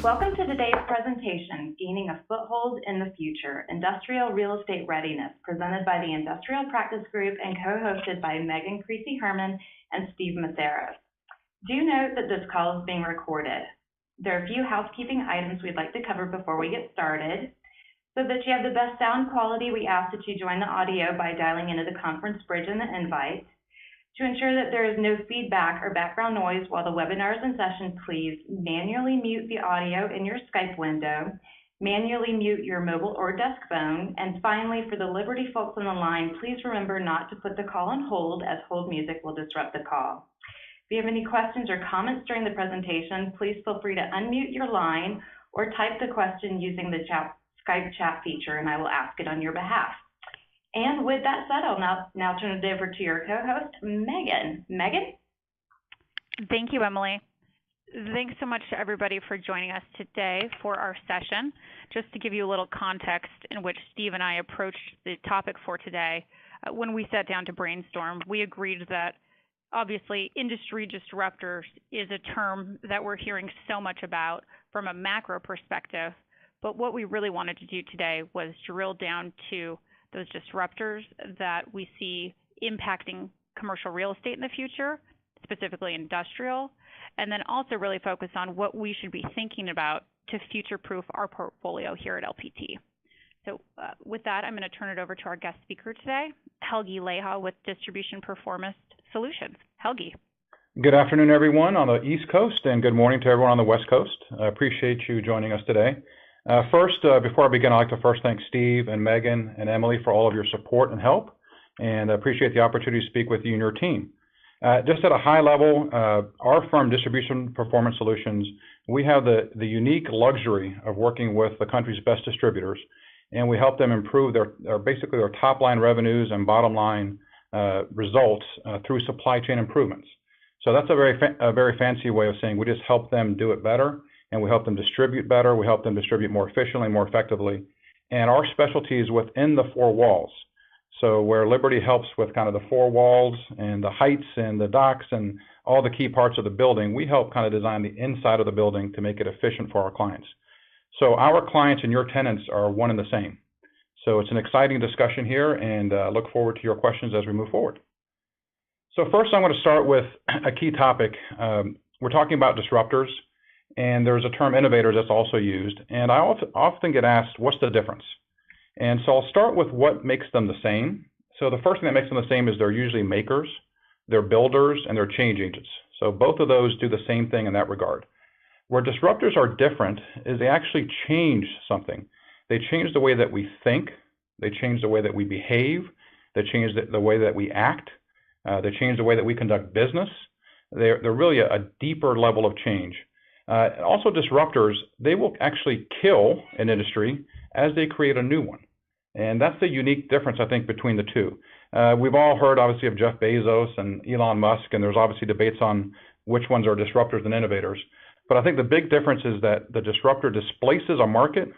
Welcome to today's presentation, Gaining a Foothold in the Future, Industrial Real Estate Readiness, presented by the Industrial Practice Group and co-hosted by Megan Creasy-Herman and Steve Maceros. Do note that this call is being recorded. There are a few housekeeping items we'd like to cover before we get started. So that you have the best sound quality, we ask that you join the audio by dialing into the conference bridge in the invite. To ensure that there is no feedback or background noise while the webinar is in session, please manually mute the audio in your Skype window, manually mute your mobile or desk phone, and finally, for the Liberty folks on the line, please remember not to put the call on hold, as hold music will disrupt the call. If you have any questions or comments during the presentation, please feel free to unmute your line or type the question using the Skype chat feature, and I will ask it on your behalf. And with that said, I'll now turn it over to your co-host, Megan. Megan? Thank you, Emily. Thanks so much to everybody for joining us today for our session. Just to give you a little context in which Steve and I approached the topic for today, when we sat down to brainstorm, we agreed that obviously industry disruptors is a term that we're hearing so much about from a macro perspective, but what we really wanted to do today was drill down to those disruptors that we see impacting commercial real estate in the future, specifically industrial, and then also really focus on what we should be thinking about to future-proof our portfolio here at LPT. So with that, I'm going to turn it over to our guest speaker today, Helgi Leha with Distribution Performance Solutions. Helgi. Good afternoon, everyone on the East Coast, and good morning to everyone on the West Coast. I appreciate you joining us today. Before I begin, I'd like to first thank Steve and Megan and Emily for all of your support and help, and I appreciate the opportunity to speak with you and your team. Just at a high level, our firm, Distribution Performance Solutions, we have the unique luxury of working with the country's best distributors, and we help them improve basically their top-line revenues and bottom-line results through supply chain improvements. So that's a very fancy way of saying we just help them do it better, and we help them distribute better, we help them distribute more efficiently, more effectively. And our specialty is within the four walls. So where Liberty helps with kind of the four walls and the heights and the docks and all the key parts of the building, we help kind of design the inside of the building to make it efficient for our clients. So our clients and your tenants are one and the same. So it's an exciting discussion here, and look forward to your questions as we move forward. So first I'm going to start with a key topic. We're talking about disruptors, and there's a term innovators that's also used. And I often get asked, what's the difference? And so I'll start with what makes them the same. So the first thing that makes them the same is they're usually makers, they're builders, and they're change agents. So both of those do the same thing in that regard. Where disruptors are different is they actually change something. They change the way that we think, they change the way that we behave, they change the way that we act, they change the way that we conduct business. They're really a deeper level of change. Also disruptors, they will actually kill an industry as they create a new one. And that's the unique difference, I think, between the two. We've all heard, obviously, of Jeff Bezos and Elon Musk, and there's obviously debates on which ones are disruptors and innovators. But I think the big difference is that the disruptor displaces a market,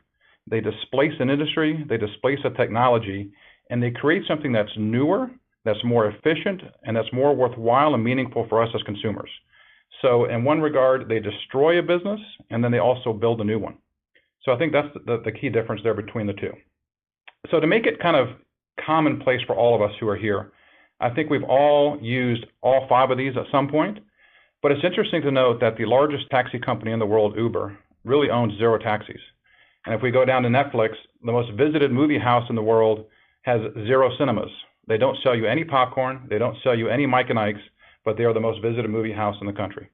they displace an industry, they displace a technology, and they create something that's newer, that's more efficient, and that's more worthwhile and meaningful for us as consumers. So in one regard, they destroy a business, and then they also build a new one. So I think that's the key difference there between the two. So to make it kind of commonplace for all of us who are here, I think we've all used all five of these at some point. But it's interesting to note that the largest taxi company in the world, Uber, really owns zero taxis. And if we go down to Netflix, the most visited movie house in the world has zero cinemas. They don't sell you any popcorn, they don't sell you any Mike and Ike's, but they are the most visited movie house in the country.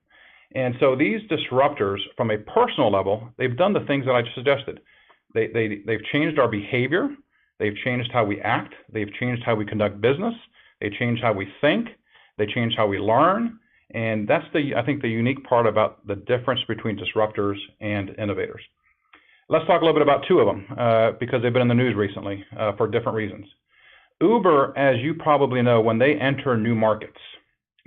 And so these disruptors, from a personal level, they've done the things that I just suggested. They've changed our behavior, they've changed how we act, they've changed how we conduct business, they changed how we think, they changed how we learn, and that's I think the unique part about the difference between disruptors and innovators. Let's talk a little bit about two of them because they've been in the news recently for different reasons. Uber, as you probably know, when they enter new markets,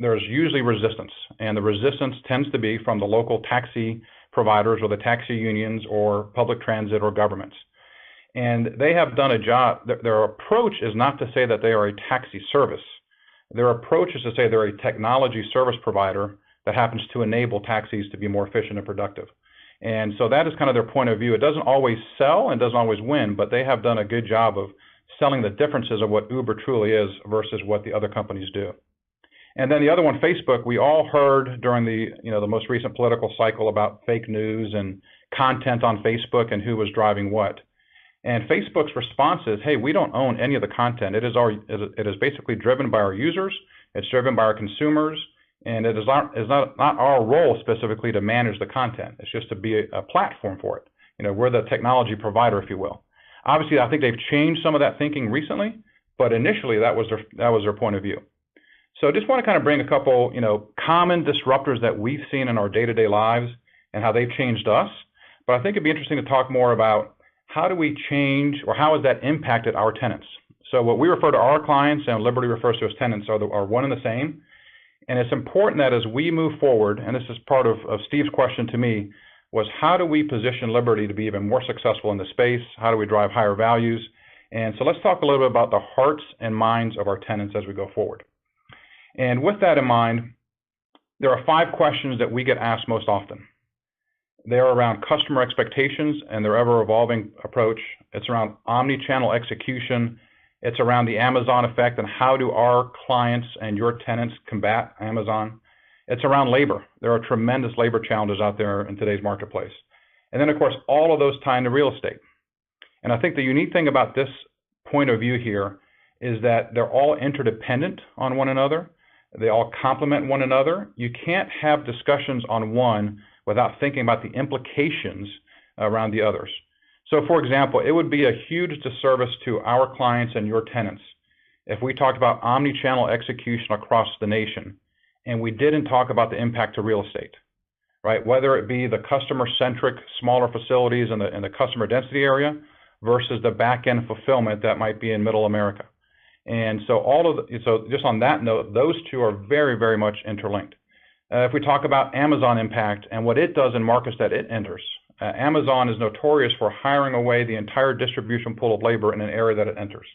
there's usually resistance, and the resistance tends to be from the local taxi providers or the taxi unions or public transit or governments. And they have done a job. Their approach is not to say that they are a taxi service. Their approach is to say they're a technology service provider that happens to enable taxis to be more efficient and productive. And so that is kind of their point of view. It doesn't always sell and doesn't always win, but they have done a good job of selling the differences of what Uber truly is versus what the other companies do. And then the other one, Facebook, we all heard during the most recent political cycle about fake news and content on Facebook and who was driving what. And Facebook's response is, hey, we don't own any of the content. It is basically driven by our users. It's driven by our consumers. And it is not our role specifically to manage the content. It's just to be a platform for it. We're the technology provider, if you will. Obviously, I think they've changed some of that thinking recently, but initially that was their point of view. So I just want to kind of bring a couple, common disruptors that we've seen in our day-to-day lives and how they've changed us. But I think it'd be interesting to talk more about how do we change, or how has that impacted our tenants. So what we refer to our clients and Liberty refers to as tenants are one and the same. And it's important that as we move forward, and this is part of Steve's question to me, was how do we position Liberty to be even more successful in the space? How do we drive higher values? And so let's talk a little bit about the hearts and minds of our tenants as we go forward. And with that in mind, there are 5 questions that we get asked most often. They're around customer expectations and their ever-evolving approach. It's around omni-channel execution. It's around the Amazon effect and how do our clients and your tenants combat Amazon. It's around labor. There are tremendous labor challenges out there in today's marketplace. And then, of course, all of those tie into real estate. And I think the unique thing about this point of view here is that they're all interdependent on one another. They all complement one another. You can't have discussions on one without thinking about the implications around the others. So, for example, it would be a huge disservice to our clients and your tenants if we talked about omni-channel execution across the nation and we didn't talk about the impact to real estate, right? Whether it be the customer-centric smaller facilities in the customer density area versus the back-end fulfillment that might be in Middle America. And so so just on that note, those two are very, very much interlinked. If we talk about Amazon impact and what it does in markets that it enters, Amazon is notorious for hiring away the entire distribution pool of labor in an area that it enters.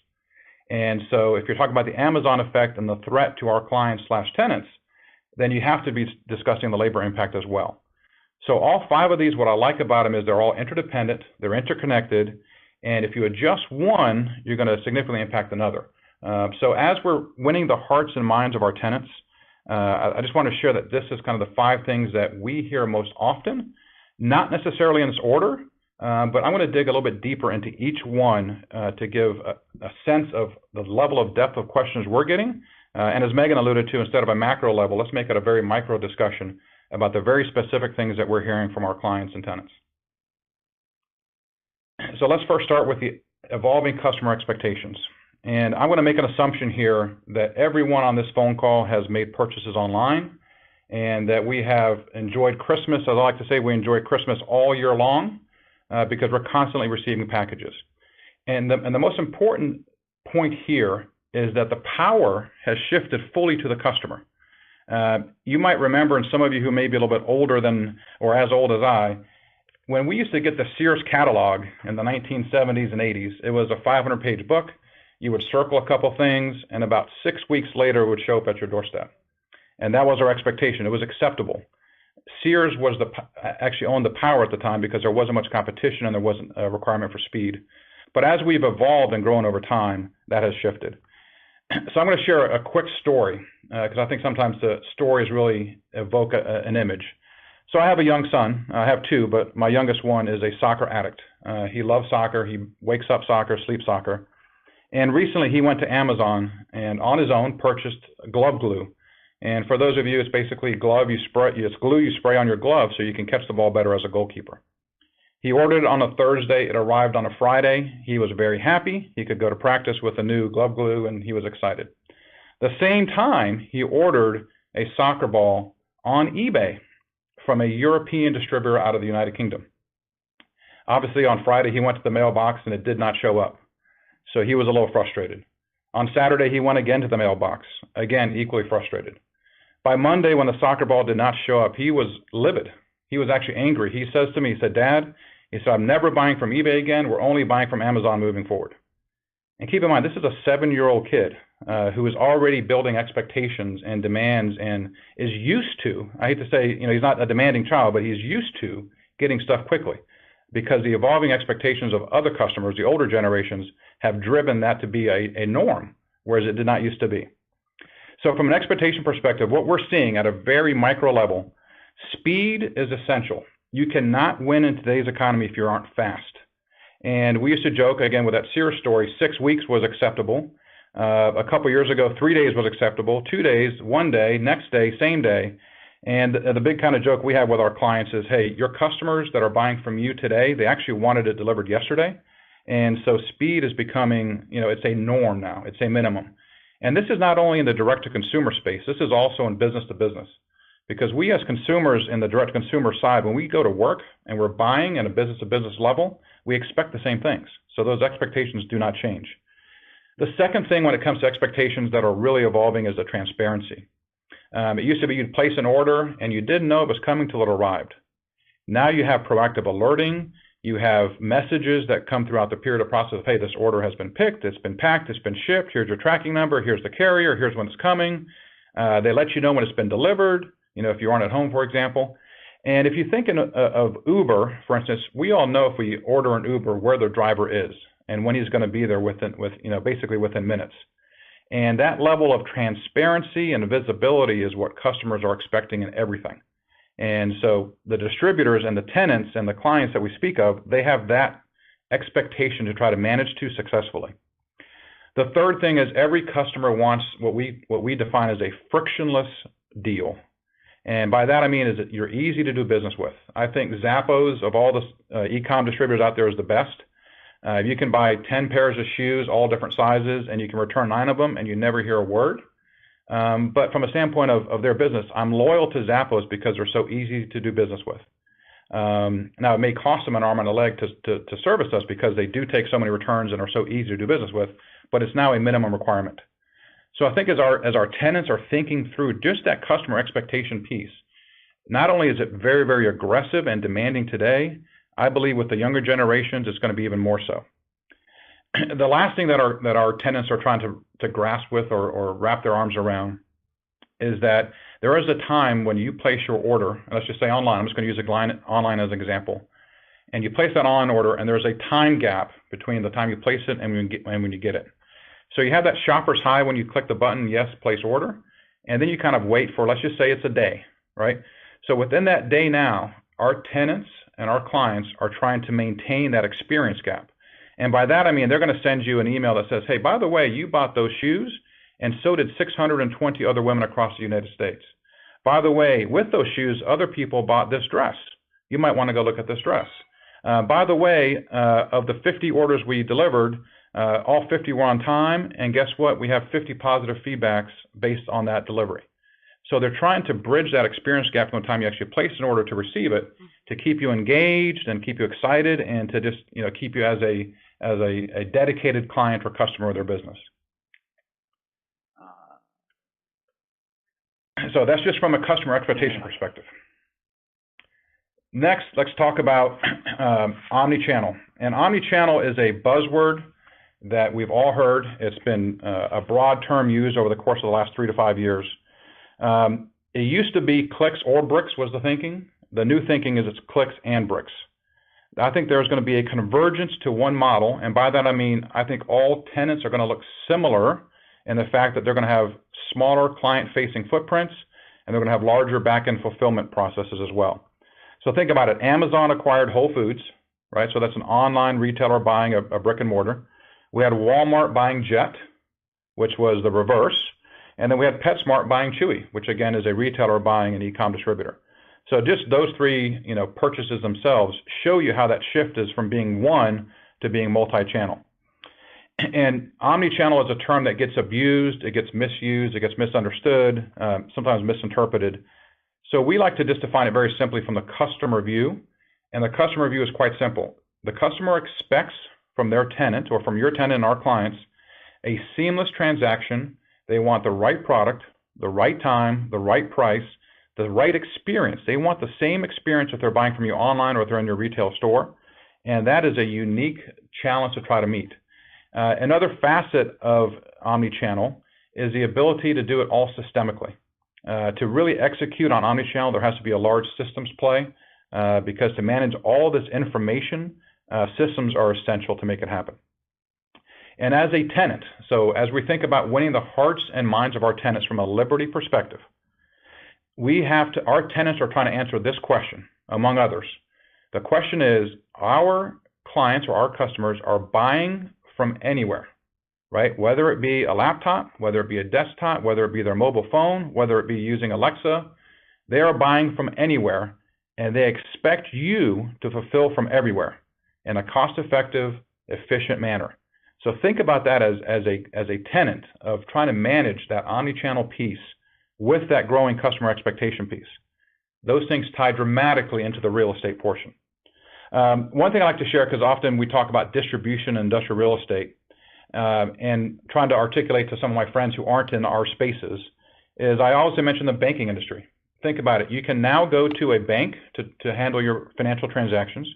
And so if you're talking about the Amazon effect and the threat to our clients/tenants, then you have to be discussing the labor impact as well. So all 5 of these, what I like about them is they're all interdependent, they're interconnected, and if you adjust one, you're going to significantly impact another. So as we're winning the hearts and minds of our tenants, I just want to share that this is kind of the 5 things that we hear most often, not necessarily in this order, but I'm going to dig a little bit deeper into each one to give a sense of the level of depth of questions we're getting. And as Megan alluded to, instead of a macro level, let's make it a very micro discussion about the very specific things that we're hearing from our clients and tenants. So let's first start with the evolving customer expectations. And I'm going to make an assumption here that everyone on this phone call has made purchases online and that we have enjoyed Christmas. As I like to say, we enjoy Christmas all year long because we're constantly receiving packages. And the most important point here is that the power has shifted fully to the customer. You might remember, and some of you who may be a little bit older than, or as old as I, when we used to get the Sears catalog in the 1970s and 80s, it was a 500-page book. You would circle a couple things, and about 6 weeks later, it would show up at your doorstep. And that was our expectation. It was acceptable. Sears actually owned the power at the time because there wasn't much competition and there wasn't a requirement for speed. But as we've evolved and grown over time, that has shifted. So I'm going to share a quick story because I think sometimes the stories really evoke an image. So I have a young son. I have 2, but my youngest one is a soccer addict. He loves soccer. He wakes up soccer, sleeps soccer. And recently he went to Amazon and on his own purchased glove glue. And for those of you, it's basically glue you spray on your glove so you can catch the ball better as a goalkeeper. He ordered it on a Thursday. It arrived on a Friday. He was very happy. He could go to practice with a new glove glue, and he was excited. The same time, he ordered a soccer ball on eBay from a European distributor out of the United Kingdom. Obviously, on Friday, he went to the mailbox, and it did not show up. So he was a little frustrated. On Saturday, he went again to the mailbox, again, equally frustrated. By Monday, when the soccer ball did not show up, he was livid. He was actually angry. He says to me, he said, "Dad," he said, "I'm never buying from eBay again. We're only buying from Amazon moving forward." And keep in mind, this is a 7-year-old kid who is already building expectations and demands and is used to, I hate to say, he's not a demanding child, but he's used to getting stuff quickly, because the evolving expectations of other customers, the older generations, have driven that to be a norm, whereas it did not used to be. So from an expectation perspective, what we're seeing at a very micro level, speed is essential. You cannot win in today's economy if you aren't fast. And we used to joke, again, with that Sears story, 6 weeks was acceptable. A couple years ago, 3 days was acceptable, 2 days, 1 day, next day, same day. And the big kind of joke we have with our clients is, hey, your customers that are buying from you today, they actually wanted it delivered yesterday. And so speed is becoming, it's a norm now. It's a minimum. And this is not only in the direct-to-consumer space. This is also in business-to-business. Because we as consumers in the direct-to-consumer side, when we go to work and we're buying at a business-to-business level, we expect the same things. So those expectations do not change. The second thing when it comes to expectations that are really evolving is the transparency. It used to be you'd place an order and you didn't know it was coming till it arrived. Now you have proactive alerting. You have messages that come throughout the period of process of, hey, this order has been picked, it's been packed, it's been shipped, here's your tracking number, here's the carrier, here's when it's coming. They let you know when it's been delivered, if you aren't at home, for example. And if you think of Uber, for instance, we all know if we order an Uber where the driver is and when he's going to be there basically within minutes. And that level of transparency and visibility is what customers are expecting in everything. And so the distributors and the tenants and the clients that we speak of, they have that expectation to try to manage to successfully. The third thing is every customer wants what we define as a frictionless deal. And by that I mean is that you're easy to do business with. I think Zappos, of all the e-com distributors out there, is the best. You can buy 10 pairs of shoes, all different sizes, and you can return 9 of them and you never hear a word. But from a standpoint of their business, I'm loyal to Zappos because they're so easy to do business with. Now, it may cost them an arm and a leg to service us because they do take so many returns and are so easy to do business with, but it's now a minimum requirement. So I think as our tenants are thinking through just that customer expectation piece, not only is it very, very aggressive and demanding today, I believe with the younger generations, it's going to be even more so. The last thing that our tenants are trying to grasp with or wrap their arms around is that there is a time when you place your order, let's just say online, I'm just going to use online as an example, and you place that online order and there's a time gap between the time you place it and when you get it. So you have that shopper's high when you click the button, yes, place order, and then you kind of wait for, let's just say it's a day, right? So within that day now, our tenants and our clients are trying to maintain that experience gap. And by that, I mean they're going to send you an email that says, hey, by the way, you bought those shoes, and so did 620 other women across the United States. By the way, with those shoes, other people bought this dress. You might want to go look at this dress. By the way, of the 50 orders we delivered, all 50 were on time, and guess what? We have 50 positive feedbacks based on that delivery. So they're trying to bridge that experience gap from the time you actually place an order to receive it, to keep you engaged and keep you excited, and to just keep you as a dedicated client or customer of their business. So that's just from a customer expectation perspective. Next, let's talk about omnichannel. And omnichannel is a buzzword that we've all heard. It's been a broad term used over the course of the last 3 to 5 years. It used to be clicks or bricks was the thinking. The new thinking is it's clicks and bricks. I think there's going to be a convergence to one model, and by that I mean I think all tenants are going to look similar in the fact that they're going to have smaller client-facing footprints, and they're going to have larger back-end fulfillment processes as well. So think about it. Amazon acquired Whole Foods, right? So that's an online retailer buying a brick and mortar. We had Walmart buying Jet, which was the reverse. And then we had PetSmart buying Chewy, which again is a retailer buying an e-com distributor. So just those three, purchases themselves show you how that shift is from being one to being multi-channel. And omni-channel is a term that gets abused, it gets misused, it gets misunderstood, sometimes misinterpreted. So we like to just define it very simply from the customer view. And the customer view is quite simple. The customer expects from their tenant or from your tenant and our clients a seamless transaction. They want the right product, the right time, the right price, the right experience. They want the same experience if they're buying from you online or if they're in your retail store. And that is a unique challenge to try to meet. Another facet of omnichannel is the ability to do it all systemically. To really execute on omnichannel, there has to be a large systems play. because to manage all this information, systems are essential to make it happen. And as a tenant, so as we think about winning the hearts and minds of our tenants from a Liberty perspective, our tenants are trying to answer this question, among others. The question is, our clients or our customers are buying from anywhere, right? Whether it be a laptop, whether it be a desktop, whether it be their mobile phone, whether it be using Alexa, they are buying from anywhere, and they expect you to fulfill from everywhere in a cost-effective, efficient manner. So think about that as a tenant of trying to manage that omni-channel piece with that growing customer expectation piece. Those things tie dramatically into the real estate portion. One thing I like to share, because often we talk about distribution and industrial real estate, and trying to articulate to some of my friends who aren't in our spaces, is I also mention the banking industry. Think about it. You can now go to a bank to handle your financial transactions.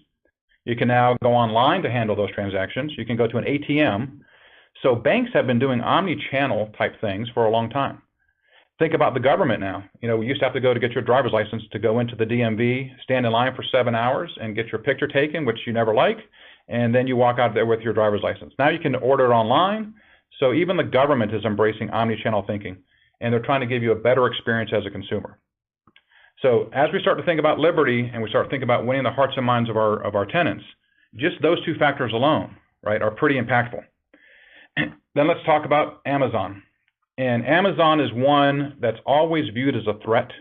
You can now go online to handle those transactions. You can go to an ATM. So banks have been doing omni-channel type things for a long time. Think about the government now. We used to have to go to get your driver's license to go into the DMV, stand in line for 7 hours and get your picture taken, which you never like, and then you walk out there with your driver's license. Now you can order it online. So even the government is embracing omni-channel thinking, and they're trying to give you a better experience as a consumer. So as we start to think about Liberty and we start to think about winning the hearts and minds of our tenants, just those two factors alone, right, are pretty impactful. Then let's talk about Amazon. And Amazon is one that's always viewed as a threat.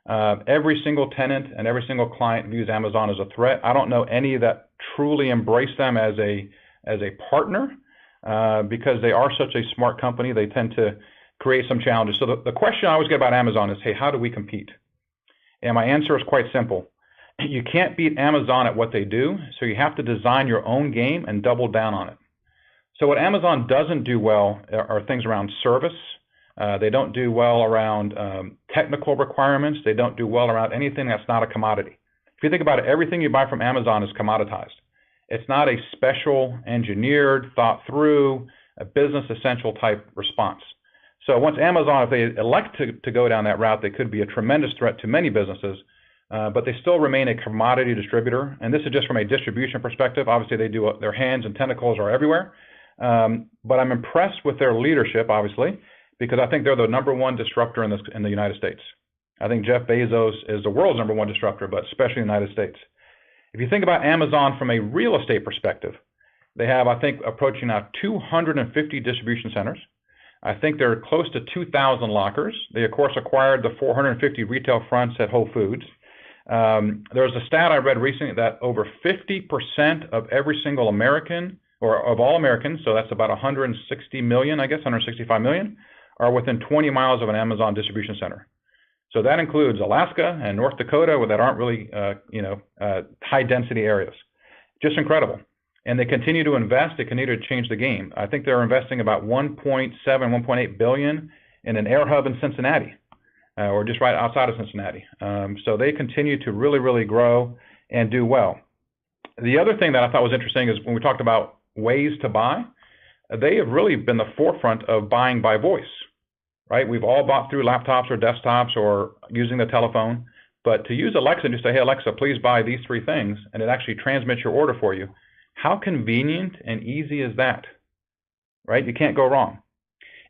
Every single tenant and every single client views Amazon as a threat. I don't know any that truly embrace them as a partner, because they are such a smart company. They tend to create some challenges. So the question I always get about Amazon is, hey, how do we compete? And my answer is quite simple. You can't beat Amazon at what they do, so you have to design your own game and double down on it. So what Amazon doesn't do well are things around service. They don't do well around technical requirements. They don't do well around anything that's not a commodity. If you think about it, everything you buy from Amazon is commoditized. It's not a special, engineered, thought through, a business essential type response. So once Amazon, if they elect to go down that route, they could be a tremendous threat to many businesses, but they still remain a commodity distributor. And this is just from a distribution perspective. Obviously, they do their hands and tentacles are everywhere. But I'm impressed with their leadership, obviously, because I think they're the #1 disruptor in the United States. I think Jeff Bezos is the world's #1 disruptor, but especially in the United States. If you think about Amazon from a real estate perspective, they have, I think, approaching now 250 distribution centers. I think they're close to 2,000 lockers. They, of course, acquired the 450 retail fronts at Whole Foods. There was a stat I read recently that over 50% of every single American, or of all Americans, so that's about 160 million, I guess, 165 million, are within 20 miles of an Amazon distribution center. So that includes Alaska and North Dakota, where that aren't really, high density areas. Just incredible. And they continue to invest. They continue to change the game. I think they're investing about 1.7, 1.8 billion in an air hub in Cincinnati, or just right outside of Cincinnati. So they continue to really, really grow and do well. The other thing that I thought was interesting is when we talked about ways to buy, they have really been the forefront of buying by voice, right? We've all bought through laptops or desktops or using the telephone, but to use Alexa and just say, hey, Alexa, please buy these 3 things, and it actually transmits your order for you. How convenient and easy is that, right? You can't go wrong.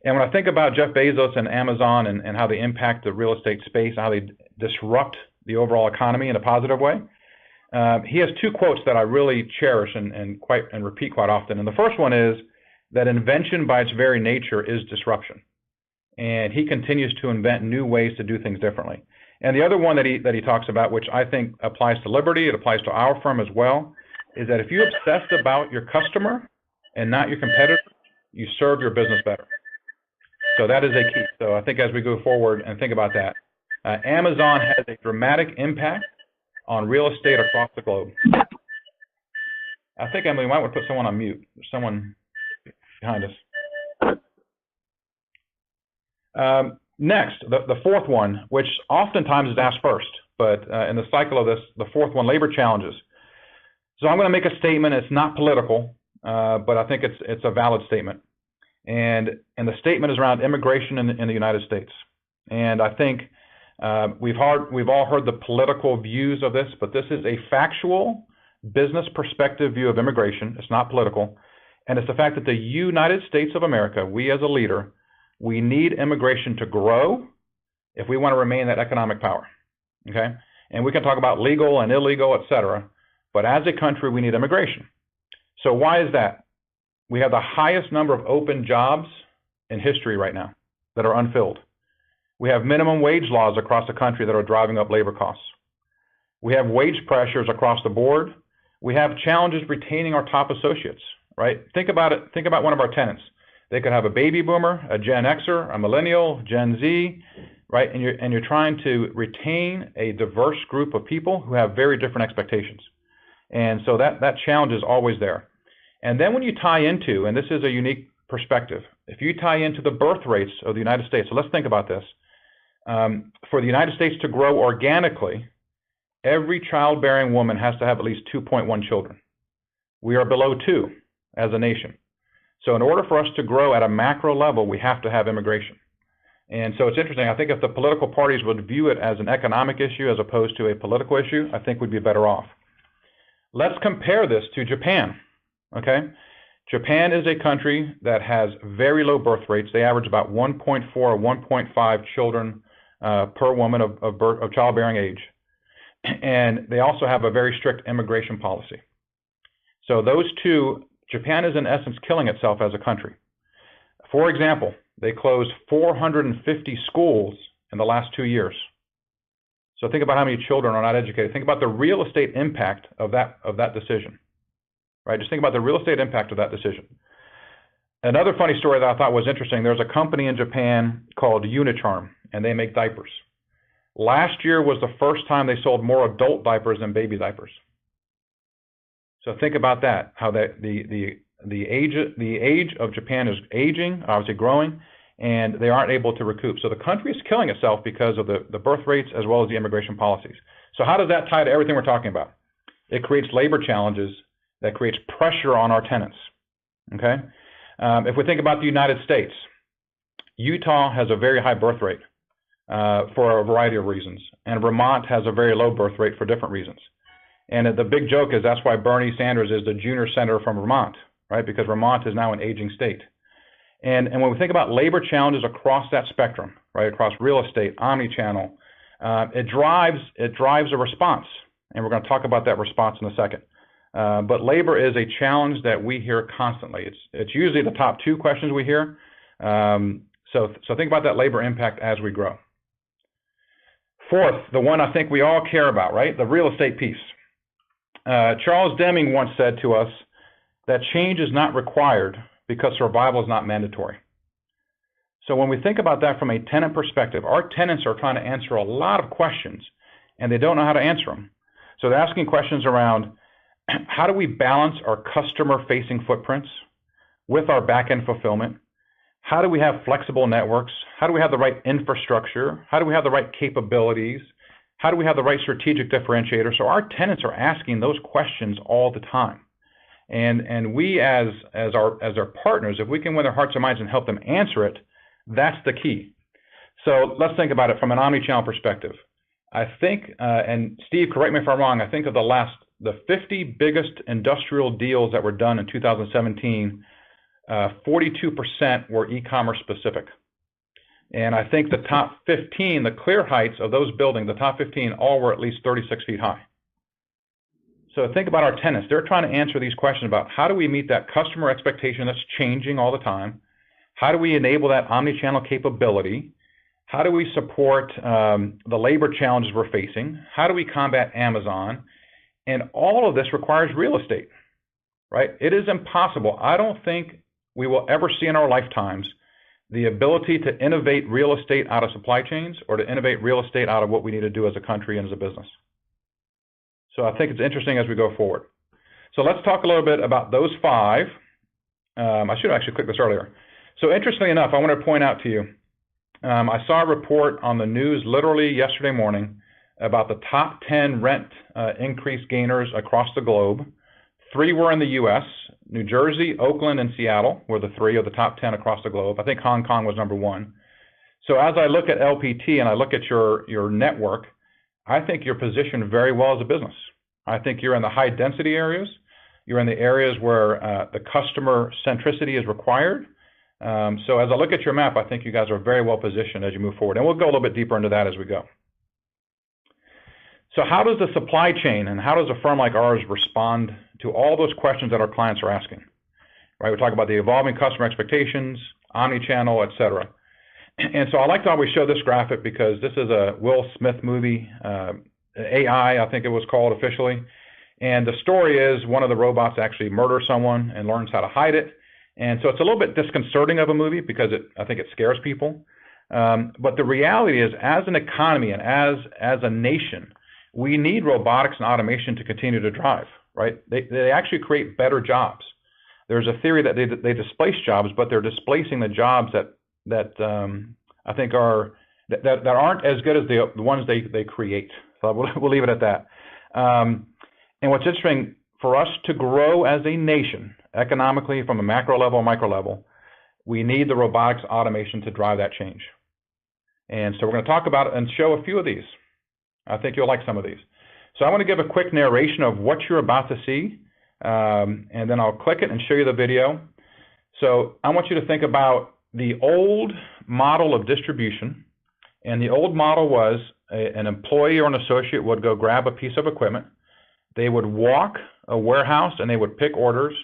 And when I think about Jeff Bezos and Amazon and how they impact the real estate space, how they disrupt the overall economy in a positive way, he has 2 quotes that I really cherish and repeat quite often. And the first one is that invention by its very nature is disruption. And he continues to invent new ways to do things differently. And the other one that he talks about, which I think applies to Liberty, it applies to our firm as well, is that if you obsess about your customer and not your competitor, you serve your business better. So that is a key. So I think as we go forward and think about that, Amazon has a dramatic impact on real estate across the globe. I think, Emily, you might want to put someone on mute. There's someone behind us. Next, the 4th one, which oftentimes is asked first, but in the cycle of this, the 4th one, labor challenges. So I'm going to make a statement. It's not political, but I think it's a valid statement. And the statement is around immigration in the United States. And I think We've all heard the political views of this, but this is a factual business perspective view of immigration. It's not political. And it's the fact that the United States of America, we as a leader, we need immigration to grow if we want to remain that economic power, okay? And we can talk about legal and illegal, et cetera, but as a country, we need immigration. So why is that? We have the highest number of open jobs in history right now that are unfilled. We have minimum wage laws across the country that are driving up labor costs. We have wage pressures across the board. We have challenges retaining our top associates, right? Think about it. Think about one of our tenants. They could have a baby boomer, a Gen Xer, a millennial, Gen Z, right? And you're trying to retain a diverse group of people who have very different expectations. And so that challenge is always there. And then when you tie into, and this is a unique perspective, if you tie into the birth rates of the United States, so let's think about this. For the United States to grow organically, every childbearing woman has to have at least 2.1 children. We are below 2 as a nation. So in order for us to grow at a macro level, we have to have immigration. And so it's interesting. I think if the political parties would view it as an economic issue as opposed to a political issue, I think we'd be better off. Let's compare this to Japan, okay? Japan is a country that has very low birth rates. They average about 1.4 or 1.5 children per woman of childbearing age. And they also have a very strict immigration policy. So those two, Japan is in essence killing itself as a country. For example, they closed 450 schools in the last 2 years. So think about how many children are not educated. Think about the real estate impact of that decision, right? Just think about the real estate impact of that decision. Another funny story that I thought was interesting, there's a company in Japan called Unicharm, and they make diapers. Last year was the first time they sold more adult diapers than baby diapers. So think about that, how the age of Japan is aging, obviously growing, and they aren't able to recoup. So the country is killing itself because of the birth rates as well as the immigration policies. So how does that tie to everything we're talking about? It creates labor challenges that creates pressure on our tenants, okay? If we think about the United States, Utah has a very high birth rate for a variety of reasons, and Vermont has a very low birth rate for different reasons. And the big joke is that's why Bernie Sanders is the junior senator from Vermont, right? Because Vermont is now an aging state. And when we think about labor challenges across that spectrum, right, across real estate, omni-channel, it drives a response. And we're going to talk about that response in a second. But labor is a challenge that we hear constantly. It's usually the top 2 questions we hear. So think about that labor impact as we grow. Fourth, the one I think we all care about, right, the real estate piece. Charles Deming once said to us that change is not required because survival is not mandatory. So when we think about that from a tenant perspective, our tenants are trying to answer a lot of questions, and they don't know how to answer them. So they're asking questions around how do we balance our customer-facing footprints with our back-end fulfillment? How do we have flexible networks? How do we have the right infrastructure? How do we have the right capabilities? How do we have the right strategic differentiator? So our tenants are asking those questions all the time. And we as our partners, if we can win their hearts and minds and help them answer it, that's the key. So let's think about it from an omni-channel perspective. I think, and Steve, correct me if I'm wrong, I think of the 50 biggest industrial deals that were done in 2017, 42% were e-commerce specific. And I think the top 15, the clear heights of those buildings, the top 15, all were at least 36 feet high. So think about our tenants. They're trying to answer these questions about how do we meet that customer expectation that's changing all the time? How do we enable that omni-channel capability? How do we support the labor challenges we're facing? How do we combat Amazon? And all of this requires real estate, right? It is impossible. I don't think we will ever see in our lifetimes the ability to innovate real estate out of supply chains or to innovate real estate out of what we need to do as a country and as a business. So I think it's interesting as we go forward. So let's talk a little bit about those 5. I should have actually clicked this earlier. So interestingly enough, I want to point out to you, I saw a report on the news literally yesterday morning about the top 10 rent increase gainers across the globe. 3 were in the U.S. New Jersey, Oakland, and Seattle were the 3 of the top 10 across the globe. I think Hong Kong was number 1. So as I look at LPT and I look at your network, I think you're positioned very well as a business. I think you're in the high density areas. You're in the areas where the customer centricity is required. So as I look at your map, I think you guys are very well positioned as you move forward. And we'll go a little bit deeper into that as we go. So how does the supply chain and how does a firm like ours respond to all those questions that our clients are asking? Right, we talk about the evolving customer expectations, omni-channel, et cetera. And so I like to always show this graphic because this is a Will Smith movie, AI, I think it was called officially. And the story is one of the robots actually murders someone and learns how to hide it. And so it's a little bit disconcerting of a movie because I think it scares people. But the reality is, as an economy and as a nation, we need robotics and automation to continue to drive, right? They actually create better jobs. There's a theory that they displace jobs, but they're displacing the jobs that I think that aren't as good as the ones they create. So we'll leave it at that. And what's interesting, for us to grow as a nation, economically from a macro level, micro level, we need the robotics automation to drive that change. And so we're going to talk about it and show a few of these. I think you'll like some of these. So I want to give a quick narration of what you're about to see, and then I'll click it and show you the video. So I want you to think about the old model of distribution. And the old model was an employee or an associate would go grab a piece of equipment. They would walk a warehouse and they would pick orders,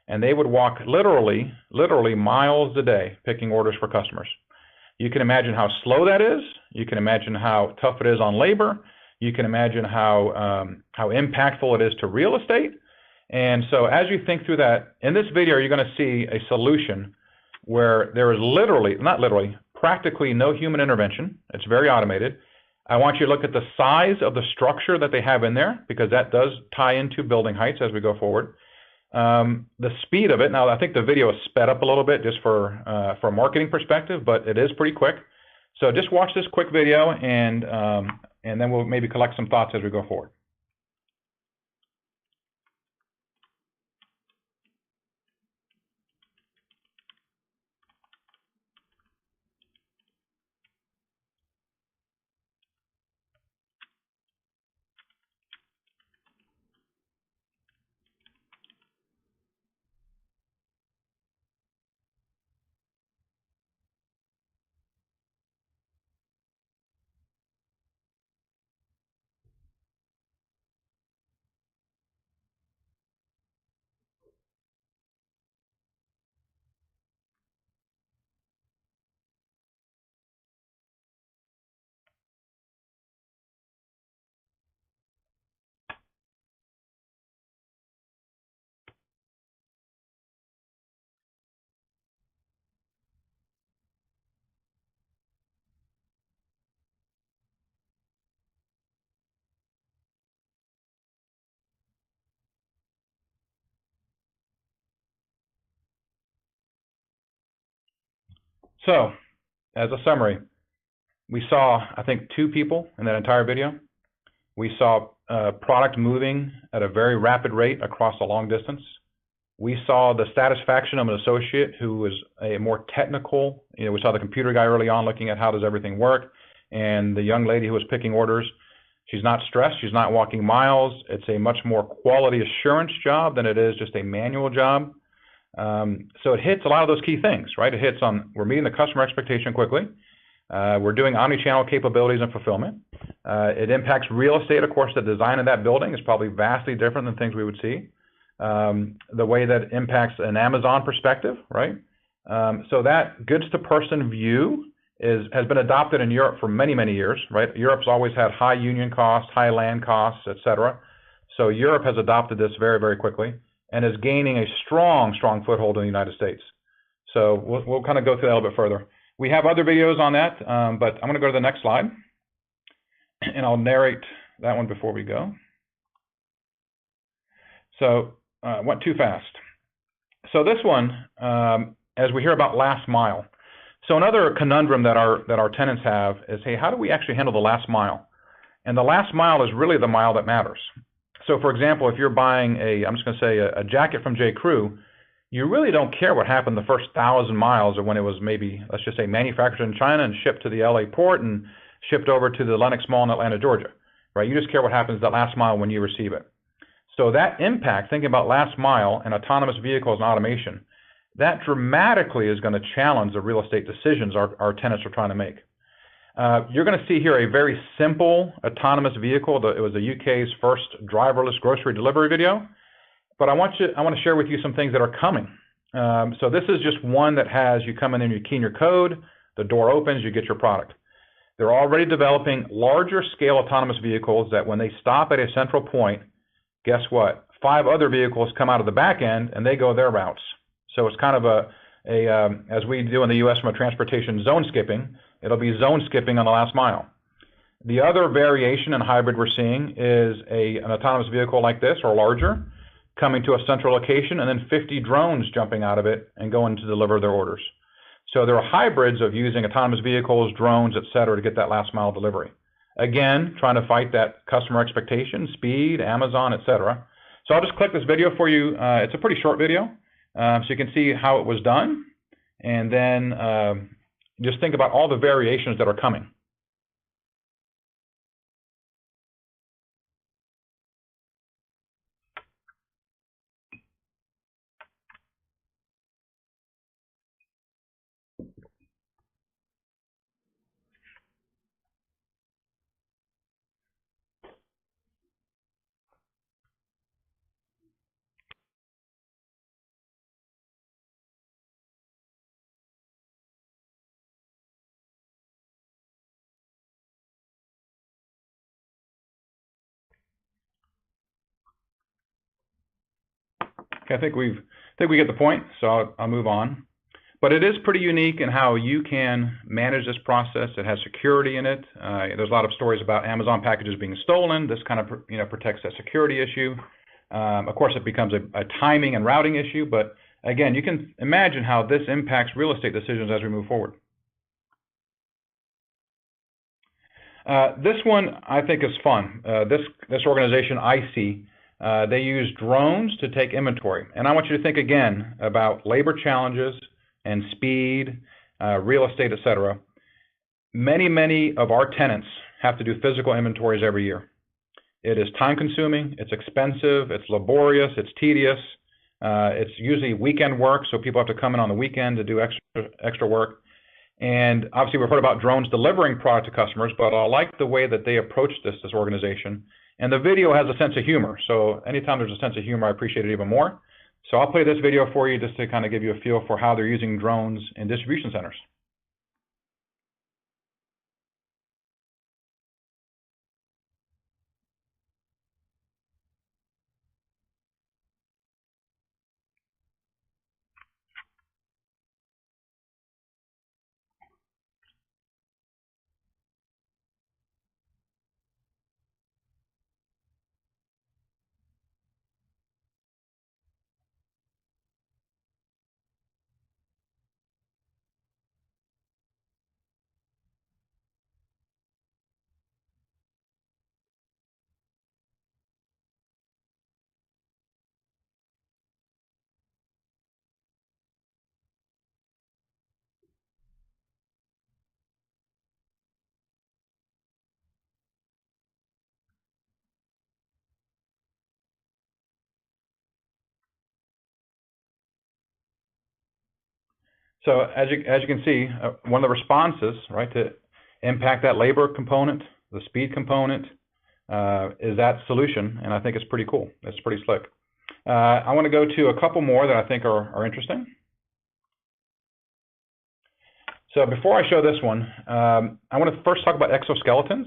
and they would walk literally miles a day picking orders for customers. You can imagine how slow that is. You can imagine how tough it is on labor. You can imagine how impactful it is to real estate. And so as you think through that, in this video, you're going to see a solution where there is practically no human intervention. It's very automated. I want you to look at the size of the structure that they have in there, because that does tie into building heights as we go forward. The speed of it, now I think the video is sped up a little bit just for a marketing perspective, but it is pretty quick. So just watch this quick video, and then we'll maybe collect some thoughts as we go forward. So, as a summary, we saw, I think, two people in that entire video. We saw product moving at a very rapid rate across a long distance. We saw the satisfaction of an associate who was a more technical, we saw the computer guy early on looking at how does everything work, and the young lady who was picking orders, she's not stressed, she's not walking miles. It's a much more quality assurance job than it is just a manual job. So it hits a lot of those key things, right? It hits on, we're meeting the customer expectation quickly. We're doing omni-channel capabilities and fulfillment. It impacts real estate. Of course, the design of that building is probably vastly different than things we would see. The way that impacts an Amazon perspective, right? So that goods to person view has been adopted in Europe for many, many years, right? Europe's always had high union costs, high land costs, et cetera. So Europe has adopted this very, very quickly and is gaining a strong, strong foothold in the United States. So we'll kind of go through that a little bit further. We have other videos on that, but I'm going to go to the next slide, and I'll narrate that one before we go. So went too fast. So this one, as we hear about last mile. So another conundrum that our tenants have is, hey, how do we actually handle the last mile? And the last mile is really the mile that matters. So for example, if you're buying I'm just going to say a jacket from J. Crew, you really don't care what happened the first 1,000 miles, or when it was maybe, let's just say, manufactured in China and shipped to the LA port and shipped over to the Lenox Mall in Atlanta, Georgia, right? You just care what happens that last mile when you receive it. So that impact, thinking about last mile and autonomous vehicles and automation, that dramatically is going to challenge the real estate decisions our tenants are trying to make. You're going to see here a very simple autonomous vehicle. It was the UK's first driverless grocery delivery video. But I want to share with you some things that are coming. So this is just one that has you come in and you key in your code, the door opens, you get your product. They're already developing larger scale autonomous vehicles that when they stop at a central point, guess what? 5 other vehicles come out of the back end and they go their routes. So it's kind of as we do in the US from a transportation zone skipping, it'll be zone skipping on the last mile. The other variation in hybrid we're seeing is an autonomous vehicle like this or larger coming to a central location and then 50 drones jumping out of it and going to deliver their orders. So there are hybrids of using autonomous vehicles, drones, et cetera, to get that last mile delivery. Again, trying to fight that customer expectation, speed, Amazon, et cetera. So I'll just click this video for you. It's a pretty short video, so you can see how it was done. And then just think about all the variations that are coming. Okay, I think we get the point, so I'll move on. But it is pretty unique in how you can manage this process. It has security in it. There's a lot of stories about Amazon packages being stolen. This kind of protects that security issue. Of course, it becomes a timing and routing issue, but again, you can imagine how this impacts real estate decisions as we move forward. This one I think is fun. This organization, IC, they use drones to take inventory. And I want you to think again about labor challenges and speed, real estate, et cetera. Many of our tenants have to do physical inventories every year. It is time consuming, it's expensive, it's laborious, it's tedious. It's usually weekend work, so people have to come in on the weekend to do extra work. And obviously we've heard about drones delivering product to customers, but I like the way that they approach this organization. And the video has a sense of humor, so anytime there's a sense of humor, I appreciate it even more. So I'll play this video for you just to kind of give you a feel for how they're using drones in distribution centers. So as you can see, one of the responses, right, to impact that labor component, the speed component, is that solution, and I think it's pretty cool. It's pretty slick. I want to go to a couple more that I think are interesting. So before I show this one, I want to first talk about exoskeletons.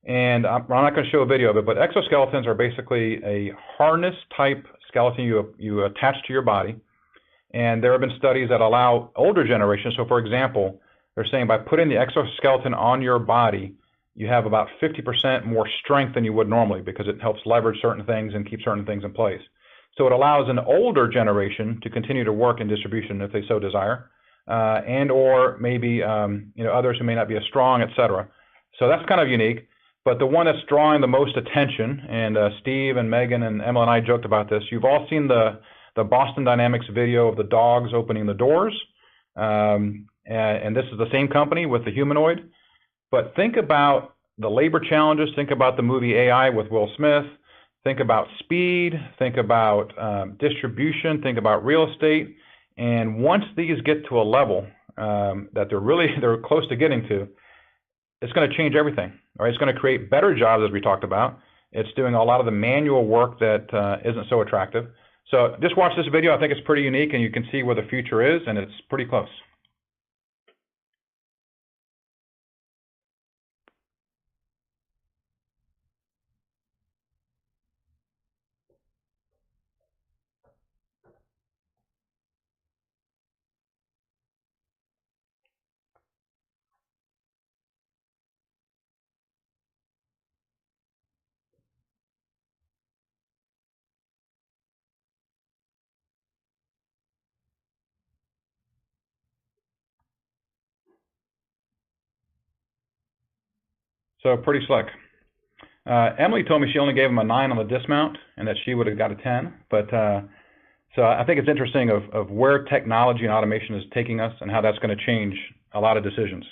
And I'm not going to show a video of it, but exoskeletons are basically a harness type skeleton you attach to your body. And there have been studies that allow older generations. So for example, they're saying by putting the exoskeleton on your body, you have about 50% more strength than you would normally because it helps leverage certain things and keep certain things in place. So it allows an older generation to continue to work in distribution if they so desire, and or maybe others who may not be as strong, et cetera. So that's kind of unique. But the one that's drawing the most attention, and Steve and Megan and Emma and I joked about this, you've all seen the the Boston Dynamics video of the dogs opening the doors. And this is the same company with the humanoid. But think about the labor challenges. Think about the movie AI with Will Smith. Think about speed. Think about distribution. Think about real estate. And once these get to a level that they're close to getting to, it's going to change everything. Right? It's going to create better jobs, as we talked about. It's doing a lot of the manual work that isn't so attractive. So just watch this video. I think it's pretty unique, and you can see where the future is, and it's pretty close. So pretty slick. Emily told me she only gave him a 9 on the dismount and that she would have got a 10. But so I think it's interesting of where technology and automation is taking us and how that's going to change a lot of decisions.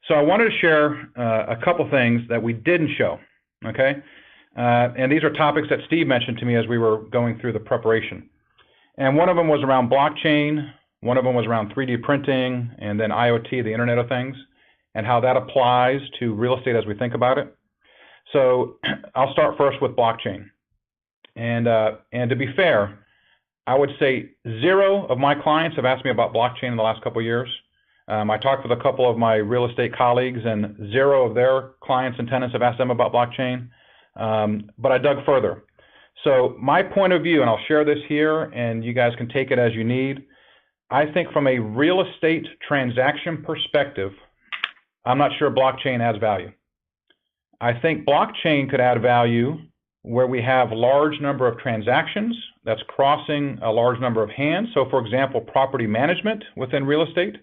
So I wanted to share a couple things that we didn't show, okay? And these are topics that Steve mentioned to me as we were going through the preparation. And one of them was around blockchain, one of them was around 3D printing, and then IoT, the Internet of Things, and how that applies to real estate as we think about it. So I'll start first with blockchain. And to be fair, I would say 0 of my clients have asked me about blockchain in the last couple of years. I talked with a couple of my real estate colleagues, and 0 of their clients and tenants have asked them about blockchain. But I dug further. So my point of view, and I'll share this here, and you guys can take it as you need. I think from a real estate transaction perspective, I'm not sure blockchain adds value. I think blockchain could add value where we have a large number of transactions that's crossing a large number of hands. So for example, property management within real estate.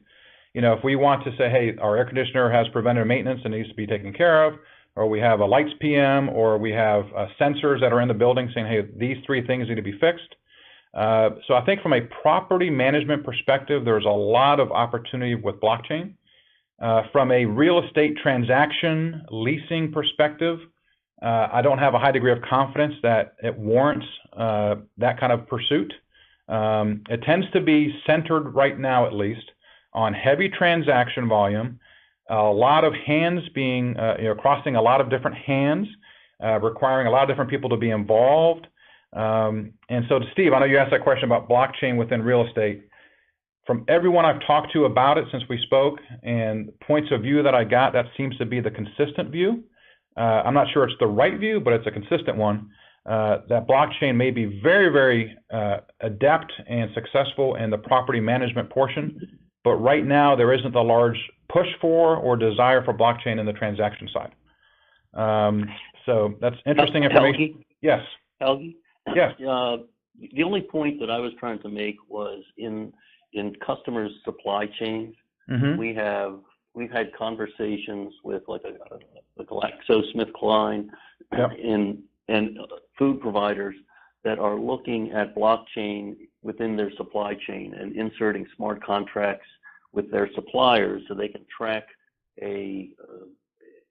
You know, if we want to say, hey, our air conditioner has preventative maintenance and needs to be taken care of, or we have a lights PM, or we have sensors that are in the building saying, hey, these 3 things need to be fixed. So I think from a property management perspective, there's a lot of opportunity with blockchain. From a real estate transaction leasing perspective, I don't have a high degree of confidence that it warrants that kind of pursuit. It tends to be centered right now, at least, on heavy transaction volume, a lot of hands being, crossing a lot of different hands, requiring a lot of different people to be involved. And so, Steve, I know you asked that question about blockchain within real estate. From everyone I've talked to about it since we spoke and points of view that I got, that seems to be the consistent view. I'm not sure it's the right view, but it's a consistent one, that blockchain may be very, very adept and successful in the property management portion, but right now there isn't a large push for or desire for blockchain in the transaction side. So that's interesting information. Helgi? Yes. Helgi? Yes. The only point that I was trying to make was in customers' supply chains, we've had conversations with like a GlaxoSmithKline and food providers that are looking at blockchain within their supply chain and inserting smart contracts with their suppliers so they can track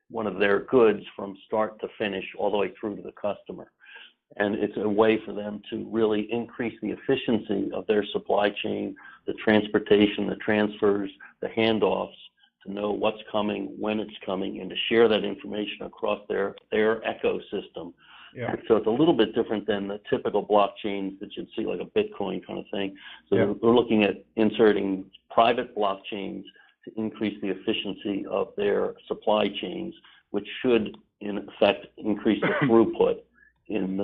one of their goods from start to finish all the way through to the customer. And it's a way for them to really increase the efficiency of their supply chain, the transportation, the transfers, the handoffs, to know what's coming, when it's coming, and to share that information across their ecosystem. Yeah. So it's a little bit different than the typical blockchains that you'd see, like a Bitcoin kind of thing. So we're looking at inserting private blockchains to increase the efficiency of their supply chains, which should, in effect, increase the throughput in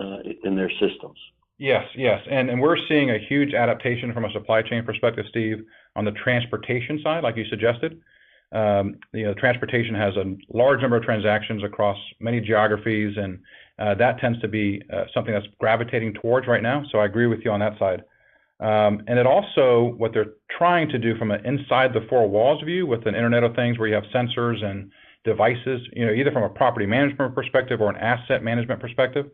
their systems. Yes, and we're seeing a huge adaptation from a supply chain perspective, Steve, on the transportation side, like you suggested. Transportation has a large number of transactions across many geographies, and that tends to be something that's gravitating towards right now. So I agree with you on that side. And it also, what they're trying to do from an inside the 4 walls view with an Internet of Things where you have sensors and devices, either from a property management perspective or an asset management perspective,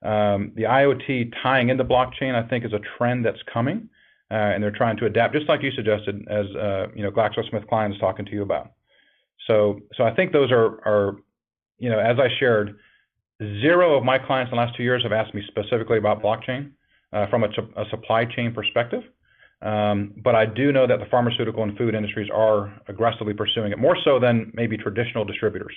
The IoT tying into blockchain, I think, is a trend that's coming, and they're trying to adapt, just like you suggested, as GlaxoSmithKline is talking to you about. So I think those are, as I shared, 0 of my clients in the last 2 years have asked me specifically about blockchain from a supply chain perspective. But I do know that the pharmaceutical and food industries are aggressively pursuing it, more so than maybe traditional distributors.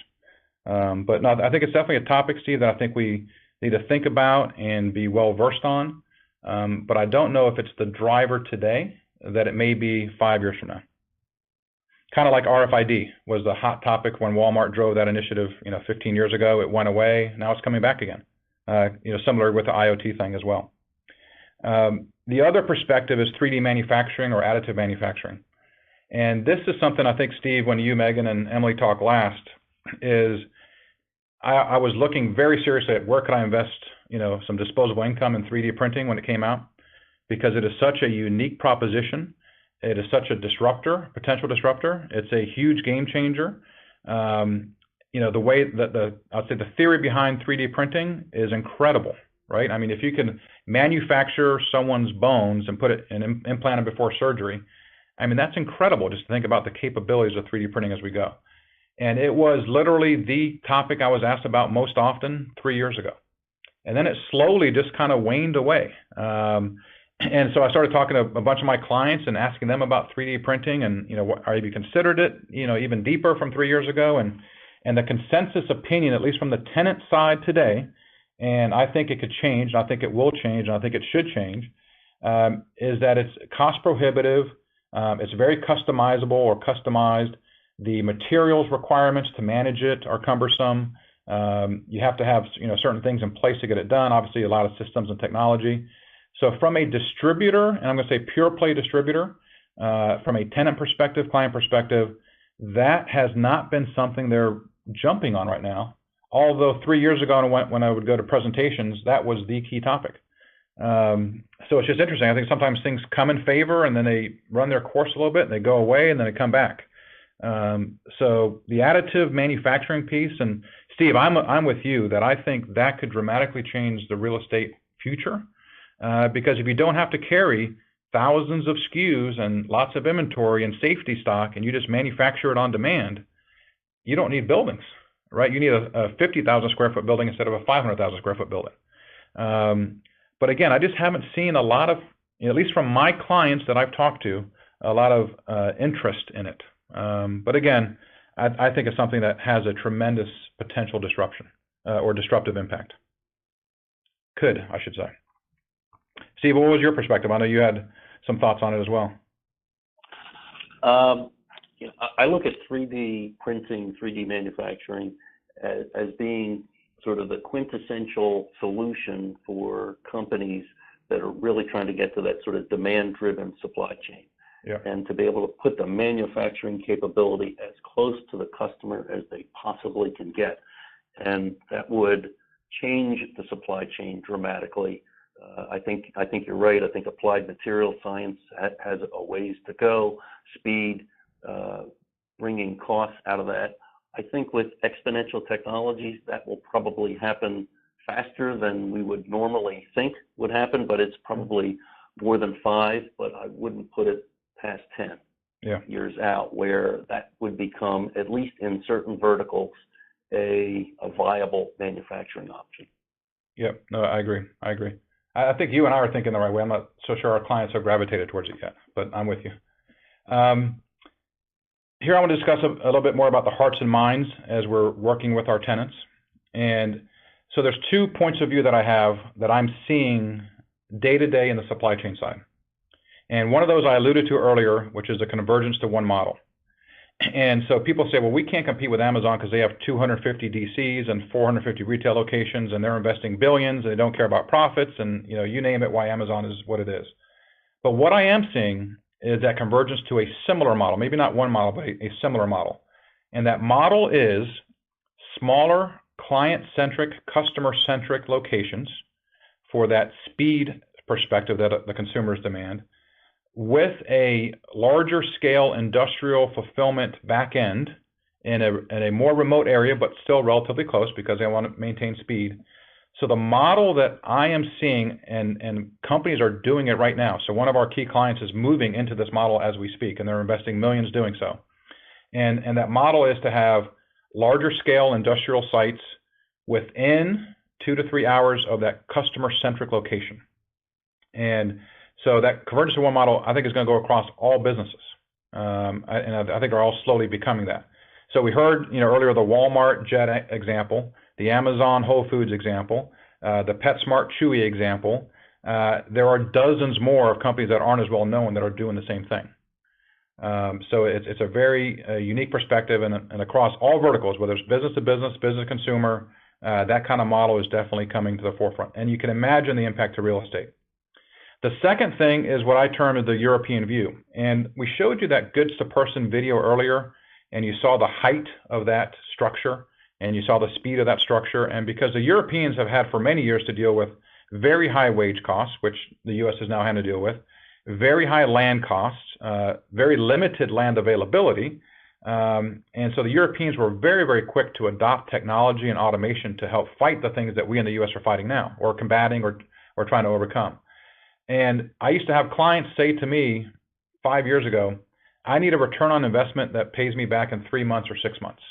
But no, I think it's definitely a topic, Steve, that I think we need to think about and be well versed on. But I don't know if it's the driver today that it may be 5 years from now. Kind of like RFID was the hot topic when Walmart drove that initiative, 15 years ago. It went away. Now it's coming back again. Similar with the IoT thing as well. The other perspective is 3D manufacturing or additive manufacturing. And this is something I think, Steve, when you, Megan, and Emily talked last, is I was looking very seriously at where could I invest, some disposable income in 3D printing when it came out, because it is such a unique proposition. It is such a potential disruptor. It's a huge game changer. The way that I'd say the theory behind 3D printing is incredible, right? I mean, if you can manufacture someone's bones and put it and implant it before surgery, I mean, that's incredible just to think about the capabilities of 3D printing as we go. And it was literally the topic I was asked about most often 3 years ago. And then it slowly just kind of waned away. And so I started talking to a bunch of my clients and asking them about 3D printing and, have you considered it, even deeper from 3 years ago? And the consensus opinion, at least from the tenant side today, and I think it could change, and I think it will change, and I think it should change, is that it's cost prohibitive, it's very customizable or customized. The materials requirements to manage it are cumbersome. You have to have certain things in place to get it done, obviously a lot of systems and technology. So from a distributor, and I'm going to say pure play distributor, from a tenant perspective, client perspective, that has not been something they're jumping on right now. Although 3 years ago when I would go to presentations, that was the key topic. So it's just interesting. I think sometimes things come in favor and then they run their course a little bit and they go away and then they come back. So the additive manufacturing piece, and Steve, I'm with you that I think that could dramatically change the real estate future. Because if you don't have to carry thousands of SKUs and lots of inventory and safety stock, and you just manufacture it on demand, you don't need buildings, right? You need a 50,000 square foot building instead of a 500,000 square foot building. But again, I just haven't seen a lot of, at least from my clients that I've talked to, a lot of interest in it. But again, I think it's something that has a tremendous potential disruption or disruptive impact. I should say. Steve, what was your perspective? I know you had some thoughts on it as well. I look at 3D printing, 3D manufacturing as being sort of the quintessential solution for companies that are really trying to get to that sort of demand-driven supply chain. Yeah. And to be able to put the manufacturing capability as close to the customer as they possibly can get. And that would change the supply chain dramatically. I think you're right. I think applied material science has a ways to go. Speed, bringing costs out of that. I think with exponential technologies, that will probably happen faster than we would normally think would happen, but it's probably more than 5, but I wouldn't put it past 10 years out, where that would become, at least in certain verticals, a viable manufacturing option. Yep, no, I agree. I think you and I are thinking the right way. I'm not so sure our clients have gravitated towards it yet, but I'm with you. Here I want to discuss a little bit more about the hearts and minds as we're working with our tenants. And so there's 2 points of view that I have that I'm seeing day to day in the supply chain side. And one of those I alluded to earlier, which is the convergence to one model. And so people say, well, we can't compete with Amazon because they have 250 DCs and 450 retail locations, and they're investing billions, and they don't care about profits, and you name it, why Amazon is what it is. But what I am seeing is that convergence to a similar model, maybe not one model, but a similar model. And that model is smaller, client-centric, customer-centric locations for that speed perspective that the consumers demand, with a larger scale industrial fulfillment back end in a more remote area, but still relatively close because they want to maintain speed, So the model that I am seeing, and companies are doing it right now. So one of our key clients is moving into this model as we speak, and they're investing millions doing so. And that model is to have larger scale industrial sites within 2 to 3 hours of that customer-centric location. And so that convergence to one model, I think, is going to go across all businesses. And I think they're all slowly becoming that. So we heard, earlier the Walmart Jet example, the Amazon Whole Foods example, the PetSmart Chewy example. There are dozens more of companies that aren't as well known that are doing the same thing. So it's a very unique perspective, and across all verticals, whether it's business to business, business to consumer, that kind of model is definitely coming to the forefront. And you can imagine the impact to real estate. The second thing is what I term as the European view. And we showed you that goods to person video earlier, and you saw the height of that structure, and you saw the speed of that structure. And because the Europeans have had for many years to deal with very high wage costs, which the U.S. is now having to deal with, very high land costs, very limited land availability. And so the Europeans were very, very quick to adopt technology and automation to help fight the things that we in the U.S. are fighting now, or combating, or trying to overcome. And I used to have clients say to me 5 years ago, I need a return on investment that pays me back in 3 months or 6 months.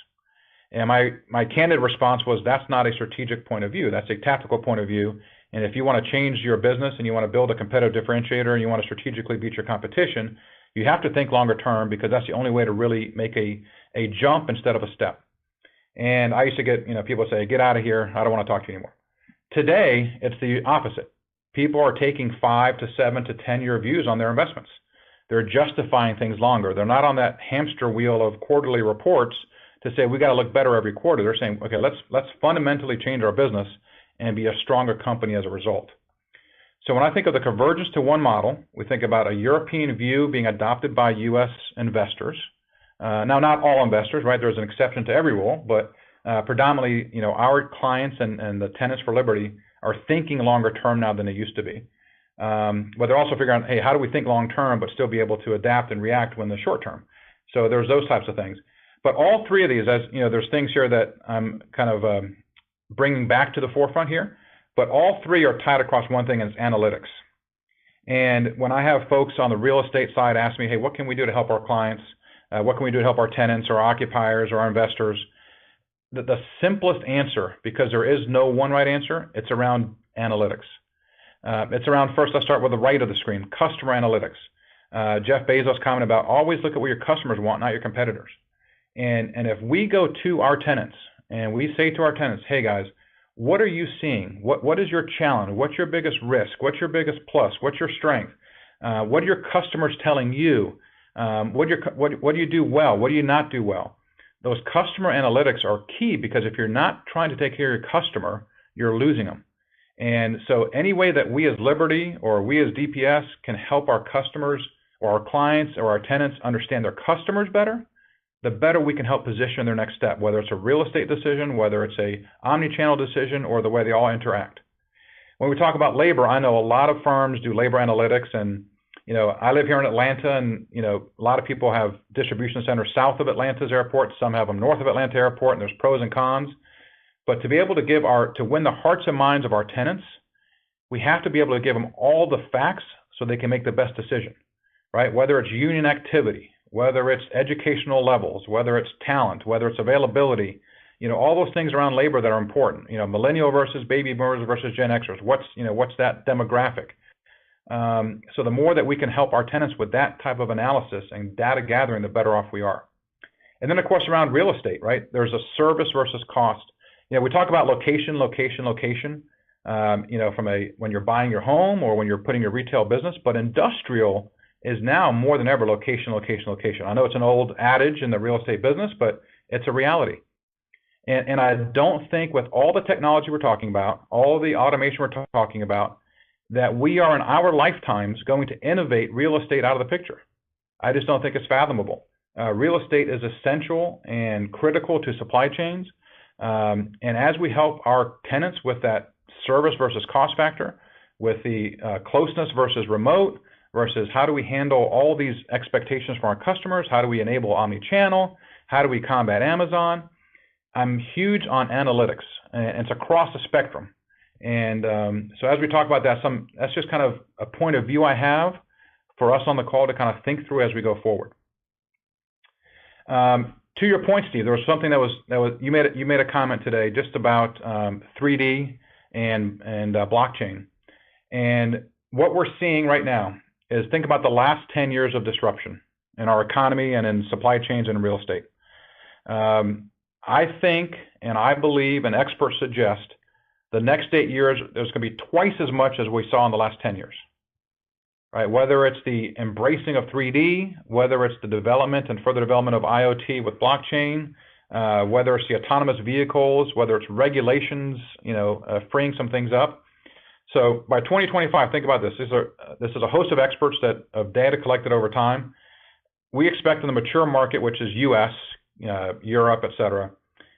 And my candid response was, that's not a strategic point of view. That's a tactical point of view. And if you want to change your business and you want to build a competitive differentiator and you want to strategically beat your competition, you have to think longer term, because that's the only way to really make a jump instead of a step. And I used to get, people say, get out of here, I don't want to talk to you anymore. Today, it's the opposite. People are taking 5 to 7 to 10 year views on their investments. They're justifying things longer. They're not on that hamster wheel of quarterly reports to say, we got to look better every quarter. They're saying, okay, let's fundamentally change our business and be a stronger company as a result. So when I think of the convergence to one model, we think about a European view being adopted by U.S. investors. Now, not all investors, right? There's an exception to every rule, but predominantly, our clients and the tenants for Liberty are thinking longer term now than they used to be. But they're also figuring out, hey, how do we think long term but still be able to adapt and react when the short term? So there's those types of things. But all three of these, as there's things here that I'm kind of bringing back to the forefront here, but all three are tied across one thing, and it's analytics. And when I have folks on the real estate side ask me, hey, what can we do to help our clients? What can we do to help our tenants or occupiers or our investors? The simplest answer, because there is no one right answer, it's around analytics. It's around, first, let's start with the right of the screen, customer analytics. Jeff Bezos commented about always look at what your customers want, not your competitors. And if we go to our tenants and we say to our tenants, hey guys, what are you seeing? What is your challenge? What's your biggest risk? What's your biggest plus? What's your strength? What are your customers telling you? What do you do well? What do you not do well? Those customer analytics are key, because if you're not trying to take care of your customer, you're losing them. And so any way that we as Liberty or we as DPS can help our customers or our clients or our tenants understand their customers better, the better we can help position their next step, whether it's a real estate decision, whether it's a omni-channel decision, or the way they all interact. When we talk about labor, I know a lot of firms do labor analytics, and I live here in Atlanta, and a lot of people have distribution centers south of Atlanta's airport. Some have them north of Atlanta airport, and there's pros and cons. But to be able to win the hearts and minds of our tenants, we have to be able to give them all the facts so they can make the best decision, right? Whether it's union activity, whether it's educational levels, whether it's talent, whether it's availability, all those things around labor that are important. Millennial versus baby boomers versus Gen Xers. What's that demographic? So the more that we can help our tenants with that type of analysis and data gathering, the better off we are. And then, of course, around real estate, right? There's a service versus cost. We talk about location, when you're buying your home or when you're putting your retail business, but industrial is now more than ever location. I know it's an old adage in the real estate business, but it's a reality. And I don't think with all the technology we're talking about, all the automation we're talking about, that we are in our lifetimes going to innovate real estate out of the picture. I just don't think it's fathomable. Real estate is essential and critical to supply chains. And as we help our tenants with that service versus cost factor, with the closeness versus remote, versus how do we handle all these expectations from our customers, how do we enable omni-channel, how do we combat Amazon, I'm huge on analytics, and it's across the spectrum. And so as we talk about that, that's just kind of a point of view I have for us on the call to kind of think through as we go forward. To your point, Steve, there was something that was you made a comment today just about 3D and blockchain. And what we're seeing right now is, think about the last 10 years of disruption in our economy and in supply chains and real estate. I think, and I believe, and experts suggest, the next 8 years, there's going to be twice as much as we saw in the last 10 years. Right? Whether it's the embracing of 3D, whether it's the development and further development of IoT with blockchain, whether it's the autonomous vehicles, whether it's regulations, freeing some things up. So by 2025, think about this. This is a host of experts of data collected over time. We expect in the mature market, which is U.S., Europe, et cetera,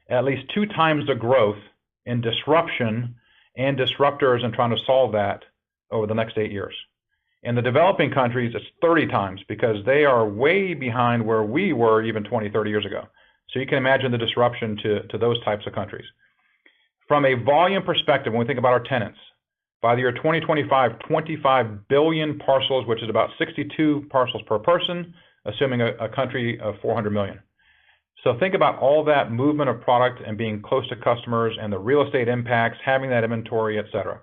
at least 2 times the growth in disruption and disruptors and trying to solve that over the next 8 years. In the developing countries, it's 30 times because they are way behind where we were even 20, 30 years ago. So you can imagine the disruption to those types of countries. From a volume perspective, when we think about our tenants, by the year 2025, 25 billion parcels, which is about 62 parcels per person, assuming a country of 400 million. So think about all that movement of product and being close to customers and the real estate impacts, having that inventory, et cetera.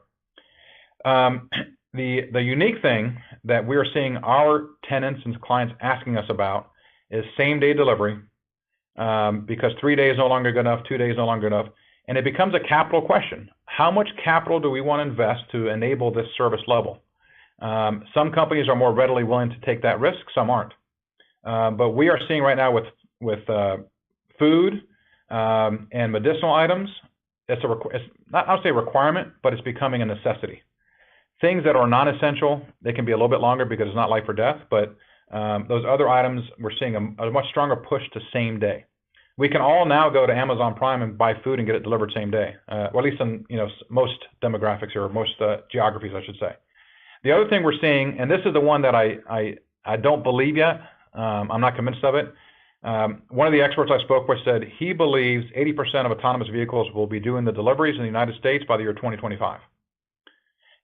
The unique thing that we're seeing our tenants and clients asking us about is same-day delivery, because 3 days is no longer good enough, 2 days is no longer enough, and it becomes a capital question. How much capital do we want to invest to enable this service level? Some companies are more readily willing to take that risk, some aren't. But we are seeing right now with food and medicinal items, it's not, I'll say requirement, but it's becoming a necessity. Things that are non-essential, they can be a little bit longer because it's not life or death, but those other items, we're seeing a much stronger push to same day. We can all now go to Amazon Prime and buy food and get it delivered same day, or at least in most demographics or most geographies, I should say. The other thing we're seeing, and this is the one that I don't believe yet, I'm not convinced of it. One of the experts I spoke with said he believes 80% of autonomous vehicles will be doing the deliveries in the United States by the year 2025.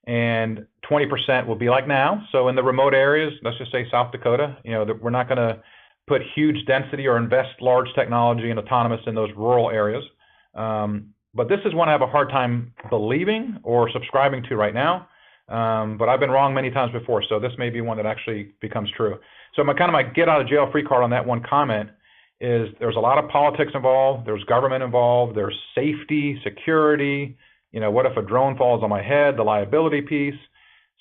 And 20% will be like now. So in the remote areas, let's just say South Dakota, we're not going to put huge density or invest large technology and autonomous in those rural areas. But this is one I have a hard time believing or subscribing to right now. But I've been wrong many times before, so this may be one that actually becomes true. So my get out of jail free card on that one comment is there's a lot of politics involved, there's government involved, there's safety, security, what if a drone falls on my head, the liability piece.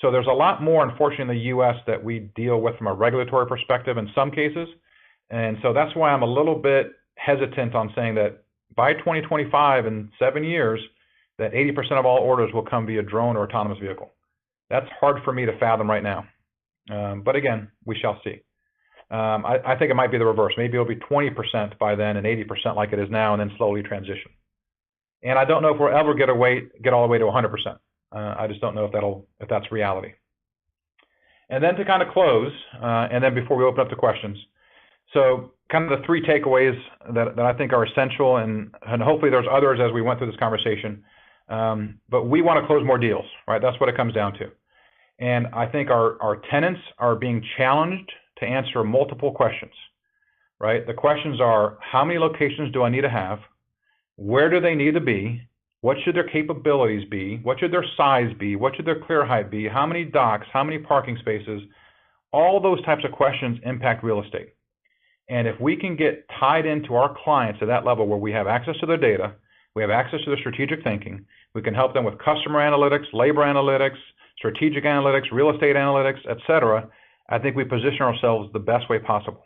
So there's a lot more, unfortunately, in the U.S. that we deal with from a regulatory perspective in some cases. And so that's why I'm a little bit hesitant on saying that by 2025, in 7 years, that 80% of all orders will come via drone or autonomous vehicle. That's hard for me to fathom right now. But again, we shall see. I think it might be the reverse. Maybe it'll be 20% by then and 80% like it is now, and then slowly transition. And I don't know if we'll ever get all the way to 100%. I just don't know if that's reality. And then to kind of close, and then before we open up to questions. So kind of the 3 takeaways that I think are essential, and hopefully there's others as we went through this conversation. But we want to close more deals, right? That's what it comes down to. And I think our tenants are being challenged to answer multiple questions, right? The questions are, how many locations do I need to have? Where do they need to be? What should their capabilities be? What should their size be? What should their clear height be? How many docks? How many parking spaces? All those types of questions impact real estate. And if we can get tied into our clients at that level where we have access to their data, we have access to their strategic thinking, we can help them with customer analytics, labor analytics, strategic analytics, real estate analytics, et cetera, I think we position ourselves the best way possible.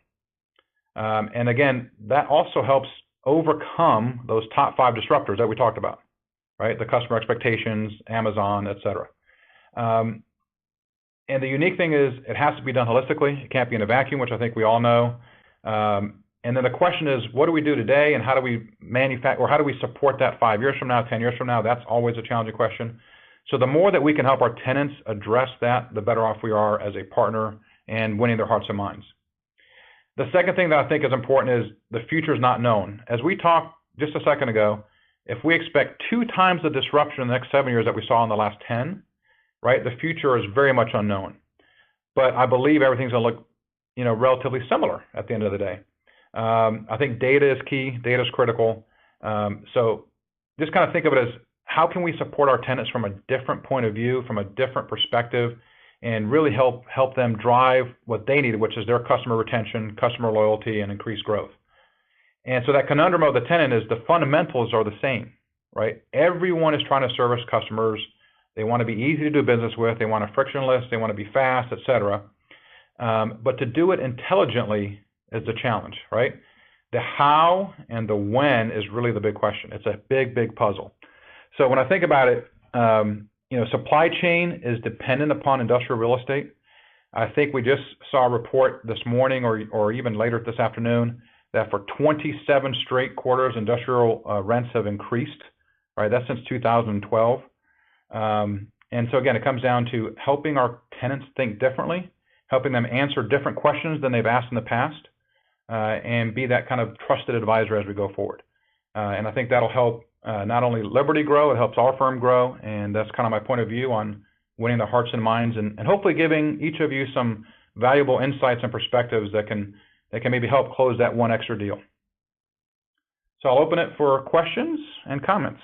And again, that also helps overcome those top 5 disruptors that we talked about, right? The customer expectations, Amazon, et cetera. And the unique thing is it has to be done holistically. It can't be in a vacuum, which I think we all know. And then the question is, what do we do today, and how do we manufacture, or how do we support that 5 years from now, 10 years from now? That's always a challenging question. So the more that we can help our tenants address that, the better off we are as a partner and winning their hearts and minds. The second thing that I think is important is the future is not known. As we talked just a second ago, if we expect 2 times the disruption in the next 7 years that we saw in the last 10, right, the future is very much unknown. But I believe everything's going to look, relatively similar at the end of the day. I think data is key. Data is critical. So just kind of think of it as how can we support our tenants from a different point of view, from a different perspective, and really help them drive what they need, which is their customer retention, customer loyalty, and increased growth. And so that conundrum of the tenant is the fundamentals are the same, right? Everyone is trying to service customers. They want to be easy to do business with. They want a frictionless. They want to be fast, et cetera. But to do it intelligently is the challenge, right? The how and the when is really the big question. It's a big, big puzzle. So when I think about it, supply chain is dependent upon industrial real estate. I think we just saw a report this morning or even later this afternoon that for 27 straight quarters, industrial rents have increased, right? That's since 2012. And so again, it comes down to helping our tenants think differently, helping them answer different questions than they've asked in the past, and be that kind of trusted advisor as we go forward. And I think that'll help not only Liberty grow, it helps our firm grow, and that's kind of my point of view on winning the hearts and minds, and hopefully giving each of you some valuable insights and perspectives that can maybe help close that one extra deal. So I'll open it for questions and comments.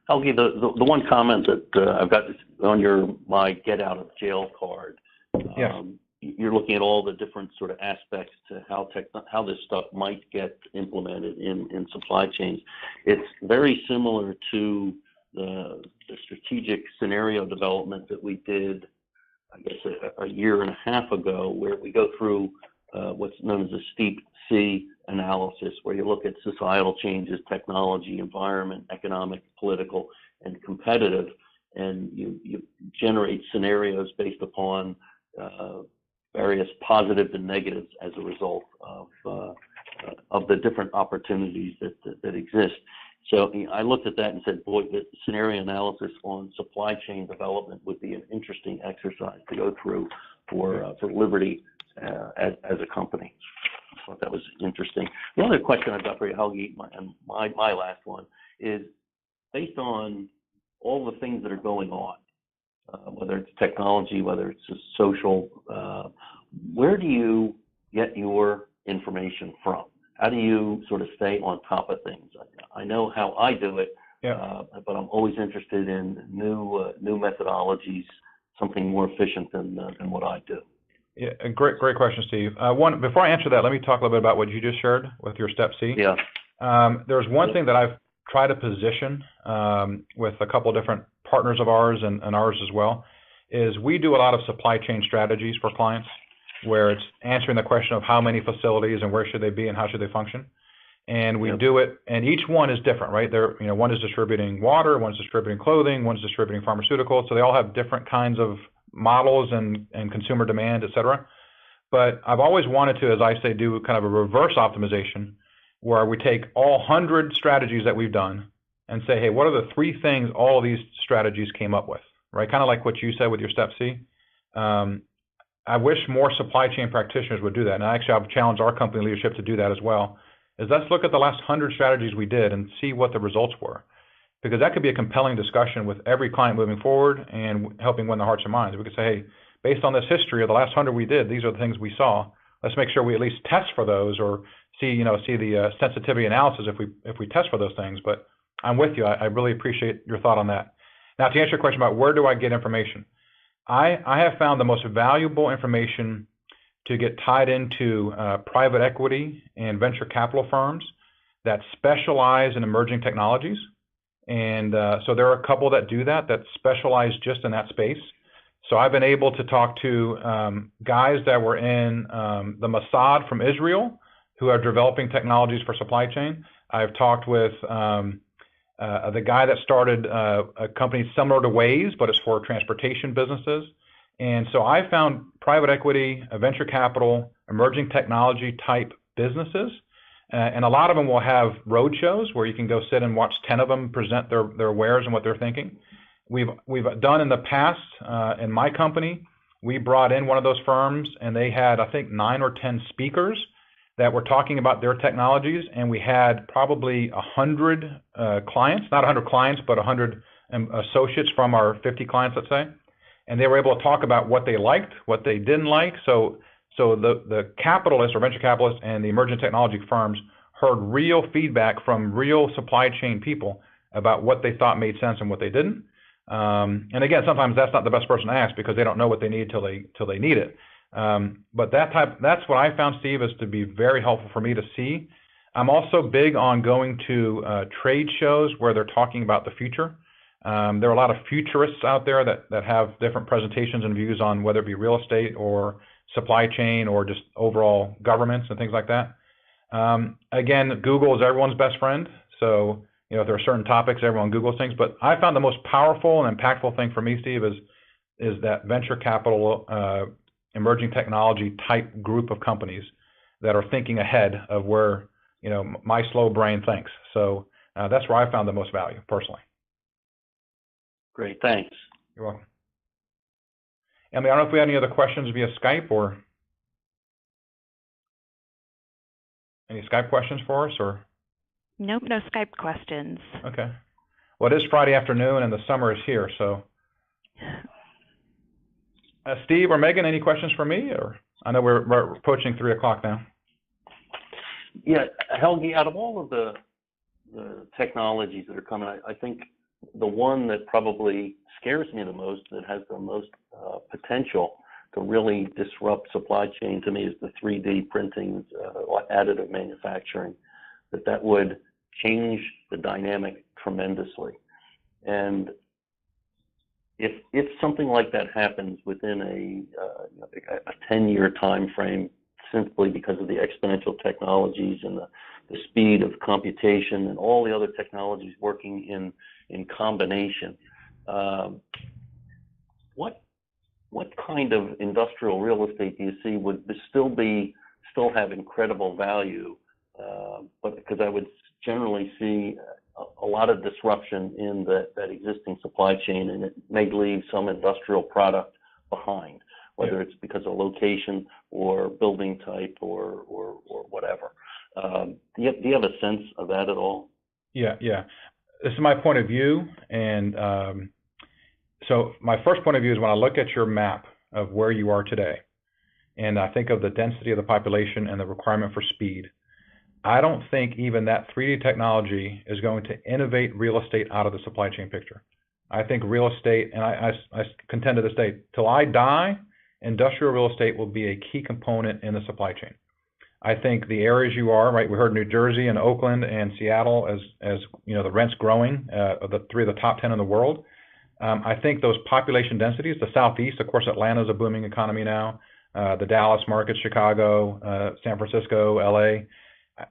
Helgi, the one comment that I've got on my get out of jail card. Yes. You're looking at all the different sort of aspects to how this stuff might get implemented in supply chains. It's very similar to the strategic scenario development that we did, I guess, a year and a half ago, where we go through what's known as a steep C analysis, where you look at societal changes, technology, environment, economic, political, and competitive, and you generate scenarios based upon various positives and negatives as a result of the different opportunities that exist. So I looked at that and said, boy, the scenario analysis on supply chain development would be an interesting exercise to go through for Liberty as a company. I thought that was interesting. The other question I've got for you, Helgi, and my last one, is based on all the things that are going on, whether it's technology, whether it's social, where do you get your information from? How do you sort of stay on top of things? I know how I do it, but I'm always interested in new methodologies, something more efficient than what I do. Yeah, great question, Steve. Before I answer that, let me talk a little bit about what you just shared with your Step C. Yeah. There's one thing that I've tried to position with a couple of different partners of ours and ours as well, is we do a lot of supply chain strategies for clients, where it's answering the question of how many facilities and where should they be and how should they function. And we do it, and each one is different, right? One is distributing water, one's distributing clothing, one's distributing pharmaceuticals, so they all have different kinds of models and consumer demand, et cetera. But I've always wanted to, as I say, do kind of a reverse optimization, where we take all 100 strategies that we've done and say, hey, what are the 3 things all of these strategies came up with, right? Kind of like what you said with your Step C. I wish more supply chain practitioners would do that. And actually, I've challenged our company leadership to do that as well, is let's look at the last 100 strategies we did and see what the results were. Because that could be a compelling discussion with every client moving forward and helping win the hearts and minds. We could say, hey, based on this history of the last 100 we did, these are the things we saw. Let's make sure we at least test for those, or see the sensitivity analysis if we test for those things. But I'm with you. I really appreciate your thought on that. Now, to answer your question about where do I get information, I have found the most valuable information to get tied into private equity and venture capital firms that specialize in emerging technologies. And so there are a couple that do that specialize just in that space. So I've been able to talk to guys that were in the Mossad from Israel who are developing technologies for supply chain. I've talked with the guy that started a company similar to Waze, but it's for transportation businesses. And so I found private equity, venture capital, emerging technology type businesses. And a lot of them will have road shows where you can go sit and watch 10 of them present their wares and what they're thinking. We've done in the past, in my company, we brought in one of those firms, and they had, I think, 9 or 10 speakers that were talking about their technologies, and we had probably 100 clients, not 100 clients, but 100 associates from our 50 clients, let's say, and they were able to talk about what they liked, what they didn't like. So the capitalists or venture capitalists and the emerging technology firms heard real feedback from real supply chain people about what they thought made sense and what they didn't. And again, sometimes that's not the best person to ask because they don't know what they need till they need it. But that's what I found, Steve, is to be very helpful for me to see. I'm also big on going to trade shows where they're talking about the future. There are a lot of futurists out there that have different presentations and views on whether it be real estate or supply chain or just overall governments and things like that. Again, Google is everyone's best friend. So, if there are certain topics, everyone Googles things. But I found the most powerful and impactful thing for me, Steve, is that venture capital, emerging technology type group of companies that are thinking ahead of where, my slow brain thinks. So that's where I found the most value personally. Great, thanks. You're welcome. Emily, I don't know if we had any other questions via Skype or any Skype questions for us, or? Nope, no Skype questions. Okay. Well, it is Friday afternoon and the summer is here, so. Steve or Megan, any questions for me? Or I know we're approaching 3 o'clock now. Yeah, Helgi, out of all of the technologies that are coming, I think the one that probably scares me the most, that has the most potential to really disrupt supply chain to me, is the 3D printing, additive manufacturing, that would change the dynamic tremendously. And if something like that happens within a 10-year time frame, simply because of the exponential technologies and the speed of computation and all the other technologies working in combination, what kind of industrial real estate do you see would still have incredible value? But because I would generally see a lot of disruption in that existing supply chain, and it may leave some industrial product behind, whether it's because of location or building type or whatever. Do you have a sense of that at all? Yeah. This is my point of view, and so my first point of view is when I look at your map of where you are today, and I think of the density of the population and the requirement for speed. I don't think even that 3D technology is going to innovate real estate out of the supply chain picture. I think real estate, and I contend to this day, till I die, industrial real estate will be a key component in the supply chain. I think the areas you are, right, we heard New Jersey and Oakland and Seattle as the rents growing, the 3 of the top 10 in the world. I think those population densities, the Southeast, of course, Atlanta is a booming economy now, the Dallas market, Chicago, San Francisco, LA.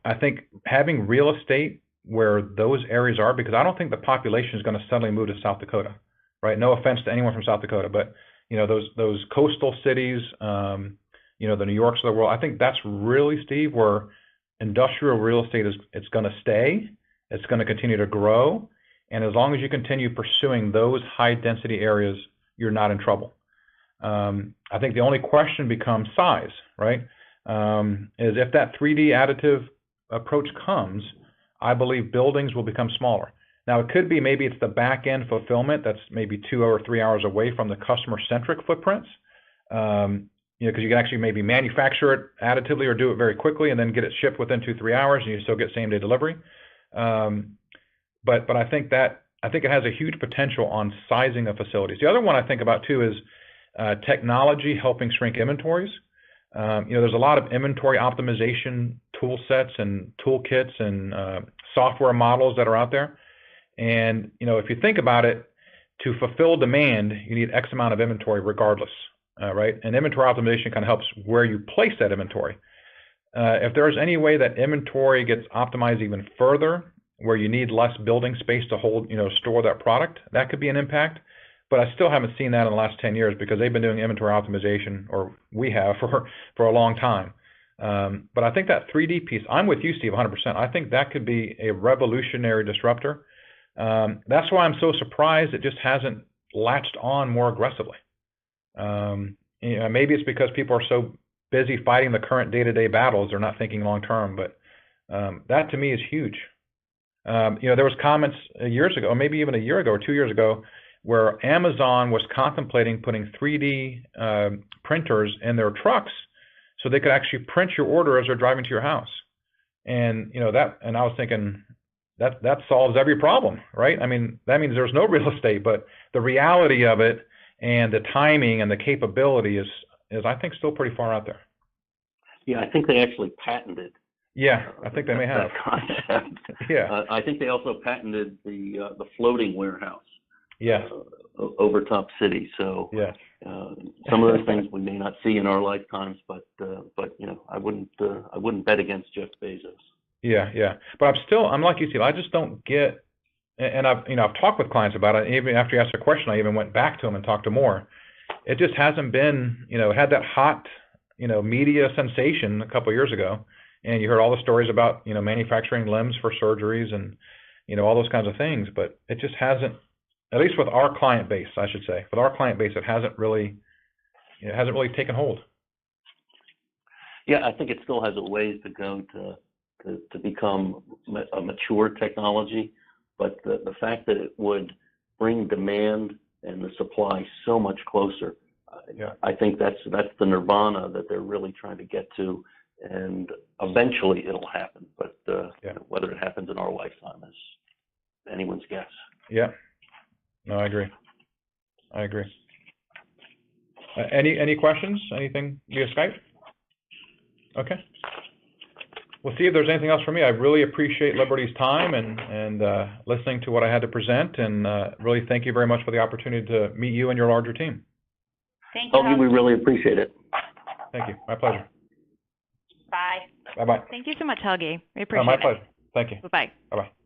I think having real estate where those areas are, because I don't think the population is going to suddenly move to South Dakota, right? No offense to anyone from South Dakota, but those coastal cities, the New Yorks of the world, I think that's really, Steve, where industrial real estate it's going to stay. It's going to continue to grow. And as long as you continue pursuing those high density areas, you're not in trouble. I think the only question becomes size, right? Is if that 3D additive approach comes, I believe buildings will become smaller. Now, it could be maybe it's the back end fulfillment that's maybe 2 or 3 hours away from the customer centric footprints. Because you can actually maybe manufacture it additively or do it very quickly and then get it shipped within 2-3 hours, and you still get same day delivery. But I think it has a huge potential on sizing of facilities. The other one I think about too is technology helping shrink inventories. There's a lot of inventory optimization tool sets and toolkits and software models that are out there. And, if you think about it, to fulfill demand, you need X amount of inventory regardless, right? And inventory optimization kind of helps where you place that inventory. If there's any way that inventory gets optimized even further, where you need less building space to hold, store that product, that could be an impact. But I still haven't seen that in the last 10 years because they've been doing inventory optimization, or we have for a long time. But I think that 3D piece, I'm with you, Steve, 100%. I think that could be a revolutionary disruptor. That's why I'm so surprised it just hasn't latched on more aggressively. Maybe it's because people are so busy fighting the current day-to-day battles. They're not thinking long-term, but that to me is huge. There was comments years ago, or maybe even a year ago or 2 years ago, where Amazon was contemplating putting 3D printers in their trucks so they could actually print your order as they're driving to your house. And and I was thinking that solves every problem, right? I mean, that means there's no real estate, but the reality of it and the timing and the capability is I think still pretty far out there. Yeah, I think they actually patented. Yeah, I think they may have. That concept. Yeah. I think they also patented the floating warehouse. Yeah. Over top city. So yeah. Some of those things we may not see in our lifetimes, but I wouldn't bet against Jeff Bezos. Yeah. But I'm like you, Steve. I just don't get, and I've talked with clients about it. Even after you asked a question, I even went back to them and talked to more. It just hasn't been, had that hot, media sensation a couple of years ago, and you heard all the stories about, manufacturing limbs for surgeries and, all those kinds of things. But it just hasn't, at least with our client base, I should say, with our client base, it hasn't really taken hold. Yeah, I think it still has a ways to go to become a mature technology, but the fact that it would bring demand and the supply so much closer, I think that's the nirvana that they're really trying to get to, and eventually it'll happen. But whether it happens in our lifetime is anyone's guess. Yeah. No, I agree. Any questions? Anything via Skype? Okay. Well, see if there's anything else for me. I really appreciate Liberty's time and listening to what I had to present, and really thank you very much for the opportunity to meet you and your larger team. Thank you. Helgi, we really appreciate it. Thank you. My pleasure. Bye. Bye-bye. Thank you so much, Helgi. We appreciate it. My pleasure. Thank you. Bye-bye. Bye-bye.